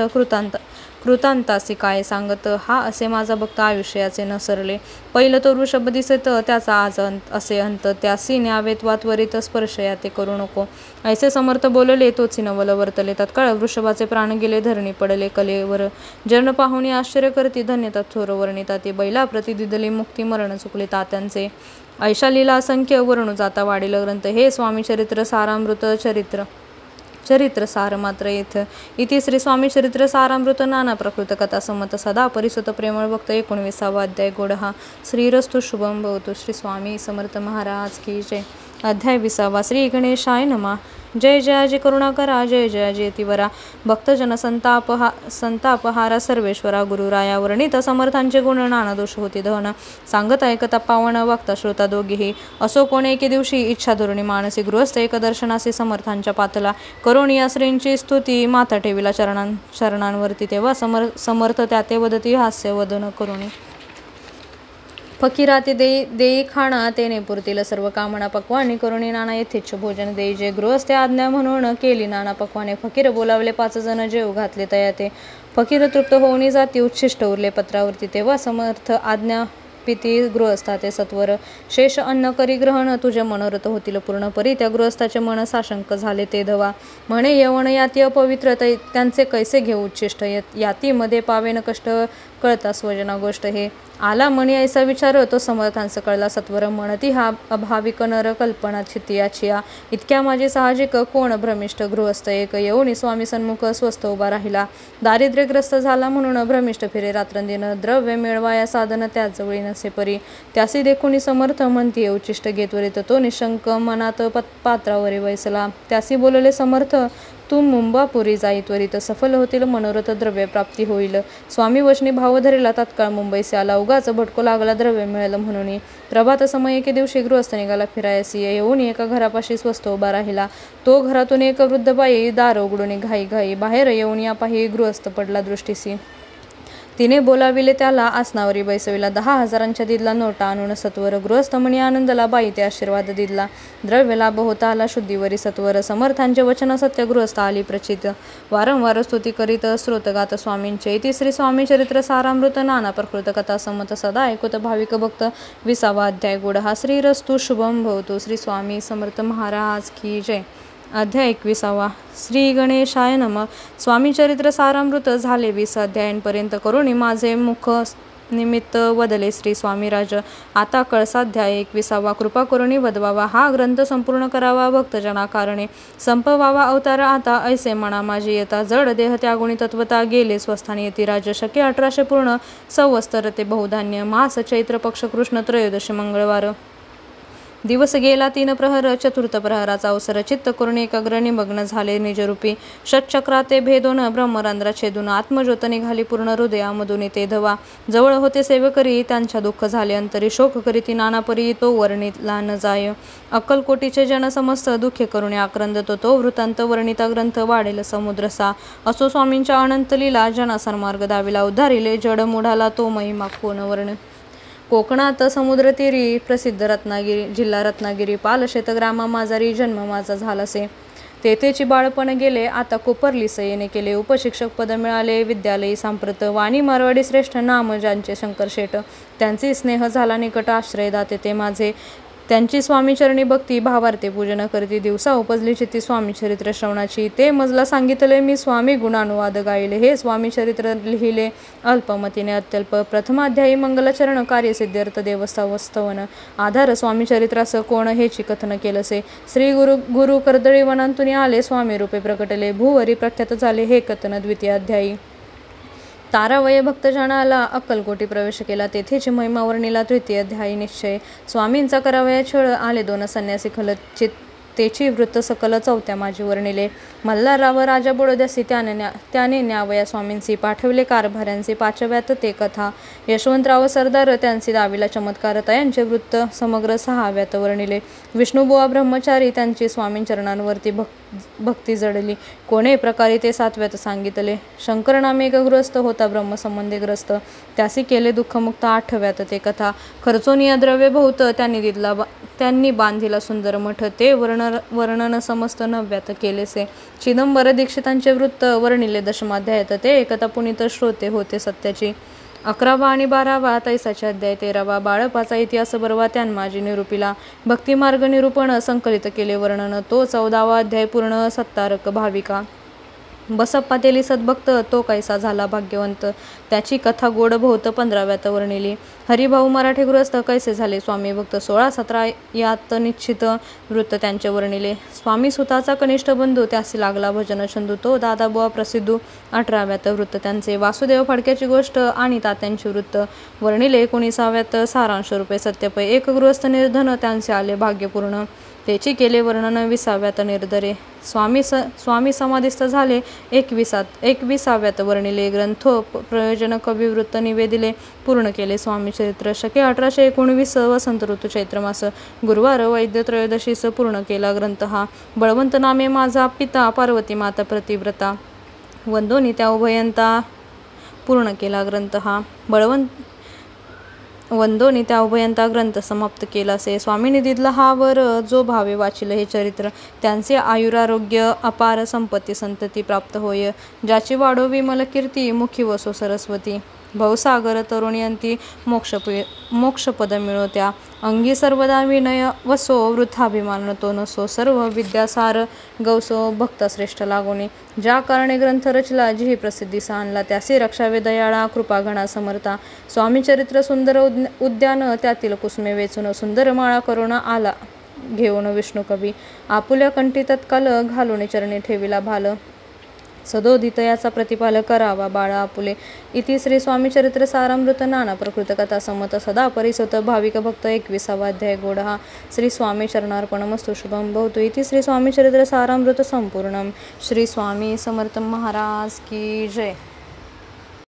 कृतांतासी काय सांगत. हा असे माझा भक्त आयुष्याचे न सरले. पहिलं तो वृषभ दिसत, त्याचा आज असे अंत. त्यासी न्यावेत वा त्वरित स्पर्शया ते करू नको. ऐसे समर्थ बोलले, तोची नवल वर्तले. तत्काळ वृषभाचे प्राण गेले, धरणी पडले कलेवर. जन पाहुणी आश्चर्य करती, धन्यता थोर वर्णिता ती. बैला प्रति दिदली मुक्ती, मरण चुकले तात्यांचे. ऐशा लीला असंख्य, वर्णू जाता वाढील ग्रंथ. हे स्वामी चरित्र सारामृत चरित्र सार मात्र येथ. इति श्री स्वामी चरित्र सारामृत. नाना प्रकृत कथा संमत सदा परिसुत प्रेमळ भक्त. 19वा अध्याय गोडहा. श्रीरस्तु शुभम भवतु. श्री स्वामी समर्थ महाराज की जय. अध्याय 20. श्री गणेशाय नमः. जय जयाजी करुणाकरा, जय जयाजी यतिवरा, भक्तजन संतापहारा सर्वेश्वरा, गुरुराया वर्णित समर्थांचे गुण नाना दोष होती दहन, सांगत ऐकता पावन वक्ता श्रोता दोघेही, असो कोण एके दिवशी इच्छा धोरणी मानसी, गृहस्थ एक दर्शनासी समर्थांच्या पातला, करुणी श्रींची स्तुती माता ठेविला चरणांवरती, तेव्हा समर्थ त्या ते वदती हास्य वदन करुणी. फकीराती देई खाणा तेने पुरतील सर्व कामना, पक्वाने करुणी नाना यथेच्छ भोजन देई, जे गृहस्थे आज्ञा म्हणून केली नाना पक्वाने, फकीर बोलावले 5 जण जेव घातले तयाते, फकीर तृप्त होऊनी जाती उच्छिष्ट उरले पत्रावरती, तेव्हा समर्थ आज्ञा पिती गृहस्थाते सत्वर, शेष अन्न करी ग्रहण तुझे मनोरथ होतील पूर्ण परी, त्या गृहस्थाचे मन साशंक झाले ते धवा, म्हणे यवन याती अपवित्र त्यांचे कैसे घेऊ उच्छिष्ट, याती मध्ये पावेन कष्ट कळता स्वजना गोष्ट, हे आला मणी ऐसा विचार तो समर्थांस कळला सत्वर, म्हणती हा अभाविक नर कल्पना चितियाचिया, इतक्या माझी साहजिक कोण भ्रमिष्ठ, गृहस्थ एक येऊनी स्वामी सन्मुख स्वस्थ उभा राहिला, दारिद्र्यग्रस्त झाला म्हणून भ्रमिष्ठ फिरे रात्रंदिन, द्रव्य मिळवाया साधन त्याजवळी नसे परी, त्यासी देखुनी समर्थ म्हणती उच्चिष्ट घेत्वरित, तो निशंक मनात पात्रावरी वैसला, त्यासी बोलले समर्थ तू मुंबापुरी जाई त्वरित, सफल होतील मनोरथ द्रव्य प्राप्ती होईल, स्वामी वचनी भाव धरेला तात्काळ मुंबईसे आला, उगाच भटको लागला द्रव्य मिळेल म्हणून, प्रभात समय एके दिवशी गृहस्थ निघाला फिरायसी, येऊन एका घरापाशी स्वस्त उभा राहिला, तो घरातून एक वृद्ध बाई दार उघडून घाई घाई बाहेर येऊन या पाही गृहस्थ पडला दृष्टीसी, तिने बोलाविले त्याला आसनावरी बैसविला, 10,000च्या दिदला नोटा आणून सत्वर, गृहस्थ म्हणी आनंदला बाई ते आशीर्वाद दिदला, द्रव्य लाभ होता आला शुद्धीवरी सत्वर, समर्थांचे वचन सत्य गृहस्थ आली प्रचित, वारंवार स्तुती करीत श्रोतगात स्वामींचे, इति श्री स्वामी चरित्र सारामृत नाना प्रकृत कथा समत सदा ऐकुत भाविक भक्त 20वा अध्याय. गुढ हा श्रीरस्तु शुभम भवतु. श्री स्वामी समर्थ महाराज की जय. अध्याय 21. श्री गणेशाय नमः. स्वामी चरित्र सारामृत झाले 20 अध्यायांपर्यंत करुणी माझे मुख निमित्त वदले श्री स्वामीराज. आता कळसाध्याय 21. कृपा करुणी वदवावा. हा ग्रंथ संपूर्ण करावा भक्तजना कारणे, संपवावा अवतार आता ऐसे म्हणा माझी येता, जड देह त्यागुणी तत्वता गेले स्वस्थानी येती राज. शके 1800 पूर्ण संवत्सर ते बहुधान्य, मास चैत्र पक्ष कृष्ण त्रयोदशी मंगळवार. दिवस गेला 3 प्रहर, चतुर्थ प्रहराचा अवसर, चित्त करून एकाग्र निमग्न झाले निजरूपी, षटचक्राते भेदून ब्रह्मरांध्रा छेदून, आत्मज्योत निघाली पूर्ण हृदयामधून ते धवा. जवळ होते सेवकरी त्यांच्या दुःख झाले अंतरी, शोक करीती नानापरी तो वर्णितला न जाय. अक्कलकोटीचे जन समस्त दुःखे करून आक्रंद तो वृत्तांत वर्णिता ग्रंथ वाढेल समुद्रसा. असो स्वामींच्या अनंत लीला जना सन्मार्ग दाविला, उद्धारिले जड मुढाला तो महिमा कोण वर्ण. कोकणात समुद्रतीरी प्रसिद्ध रत्नागिरी जिल्हा रत्नागिरी, पालशेत ग्रामा माझारी जन्म माझा झालासे. तेथेची बाळपण गेले आता कोपरली सयेने केले, उपशिक्षक पद मिळाले विद्यालयी सांप्रत. वाणी मारवाडी श्रेष्ठ नाम ज्यांचे शंकर शेठ, त्यांची स्नेह झाला निकट आश्रय दाते ते माझे. त्यांची स्वामीचरणी भक्ती भावार्थे पूजन करती, दिवसा उपजली चित्ती स्वामी चरित्र श्रवणाची. ते मजला सांगितले मी स्वामी गुणानुवाद गायले, हे स्वामी चरित्र लिहिले अल्पमतीने अत्यल्प. प्रथमाध्यायी मंगलचरण कार्यसिद्ध्यर्थ देवस्थावस्तवन, आधार स्वामी चरित्रास कोण हेची कथन केलसे. श्री गुरु कर्दळी वनांतून आले स्वामी रूपे प्रकटले, भूवरी प्रख्यात झाले हे कथन. द्वितीय अध्यायी तारावय भक्तजनाला अक्कलकोटी प्रवेश केला, तेथेची महिमा वर्णिला. तृतीय अध्यायी निश्चय स्वामींचा करावया छळ, आले 2 संन्यासी खल तेची वृत्त सकल. चौथ्या माझी वर्णिले मल्हारराव राजा बडोद्यासी, त्याने न्यावया स्वामींसी पाठवले कारभाऱ्यांचे. पाचव्यात ते कथा यशवंतराव सरदार त्यांची दाविला चमत्कार, तयांचे वृत्त समग्र. 6व्यात वर्णिले विष्णुबुवा ब्रह्मचारी, त्यांची स्वामींचरणांवरती भक्ती जडली कोणे प्रकारे ते. 7व्यात सांगितले शंकर नामे एक गृहस्थ होता ब्रह्मसंबंधी ग्रस्त, त्यासी केले दुःखमुक्त. 8व्यात ते कथा खर्चोनिया द्रव्य बहुत, त्यांनी बांधिला सुंदर मठ, ते वर्णन समस्त. 9व्यात केलेसे चिदंबर दीक्षितांचे वृत्त वर्णिले. 10माध्यायात ते एकता पुनीत श्रोते होते सत्याची. 11वा आणि 12वा तैसाचे अध्याय. 13वा बाळपाचा इतिहास बरवा त्यांमाजी निरूपिला, भक्तिमार्ग निरूपण संकलित केले वर्णन तो. 14वा अध्याय पूर्ण सत्तारक भाविका. बसप्पा तेली सद्भक्त, तो कैसा झाला भाग्यवंत, त्याची कथा गोड बहुत. 15व्यात वर्णिली हरिभाऊ मराठे गृहस्थ कैसे झाले स्वामी भक्त. 16-17 यात निश्चित वृत्त त्यांचे वर्णिले. स्वामी सुताचा कनिष्ठ बंधू, त्यासी लागला भजन छंदू, तो दादाबुवा प्रसिद्धू. 18व्यात वृत्त त्यांचे वासुदेव फडक्याची गोष्ट आणि तात्यांची वृत्त वर्णिले. 19व्यात सारांश रूपे सत्यपय, एक गृहस्थ निर्धन, त्यांचे आले भाग्यपूर्ण. त्याची केले वर्णन 20व्यात निर्धरे. स्वामी समाधिस्थ झाले 21व्यात वर्णिले ग्रंथो प्रयोजन कविवृत्त निवेदिले. पूर्ण केले स्वामी चरित्र शके 1819 वसंत ऋतू चैत्रमास गुरुवार वैद्य त्रयोदशीस पूर्ण केला ग्रंथ हा. बळवंत नामे माझा पिता पार्वती माता प्रतिव्रता. वंदोनी त्या उभयंता पूर्ण केला ग्रंथ हा. वंदोनी त्या उभयंता ग्रंथ समाप्त केला से. स्वामींनी दिदला हा वर जो भावे वाचिल हे चरित्र त्यांचे आयुरारोग्य अपार संपत्ती संतती प्राप्त होय. ज्याची वाढो विमल कीर्ती मुखी वसो सरस्वती. भवसागर तरुणयंती मोक्षपद मिळो त्या. अंगी सर्वदा विनय वसो वृथाभिमान तो नसो. सर्व विद्यासार गवसो भक्तश्रेष्ठ लागोनी. ज्या कारणे ग्रंथ रचला जी प्रसिद्धीस आणला त्यासी रक्षावे दयाळा कृपाघना समर्था. स्वामी चरित्र सुंदर उद्यान त्यातील कुसुमे वेचून सुंदर माळा करून आला घेऊन विष्णू कवी. आपुल्या कंठी तत्काल घालून चरणी ठेविला भाल. सदोदित याचा प्रतिपाल करावा बाळा आपुले. इति श्री स्वामी चरित्र सारामृत नाना प्रकृत कथा समत सदा परिसत भाविक भक्त 21वा अध्याय गोड हा. श्री स्वामी चरणार्पणमस्तु शुभम भवतु. इति श्री स्वामी चरित्र सारामृत संपूर्णम. श्री स्वामी समर्थ महाराज की जय.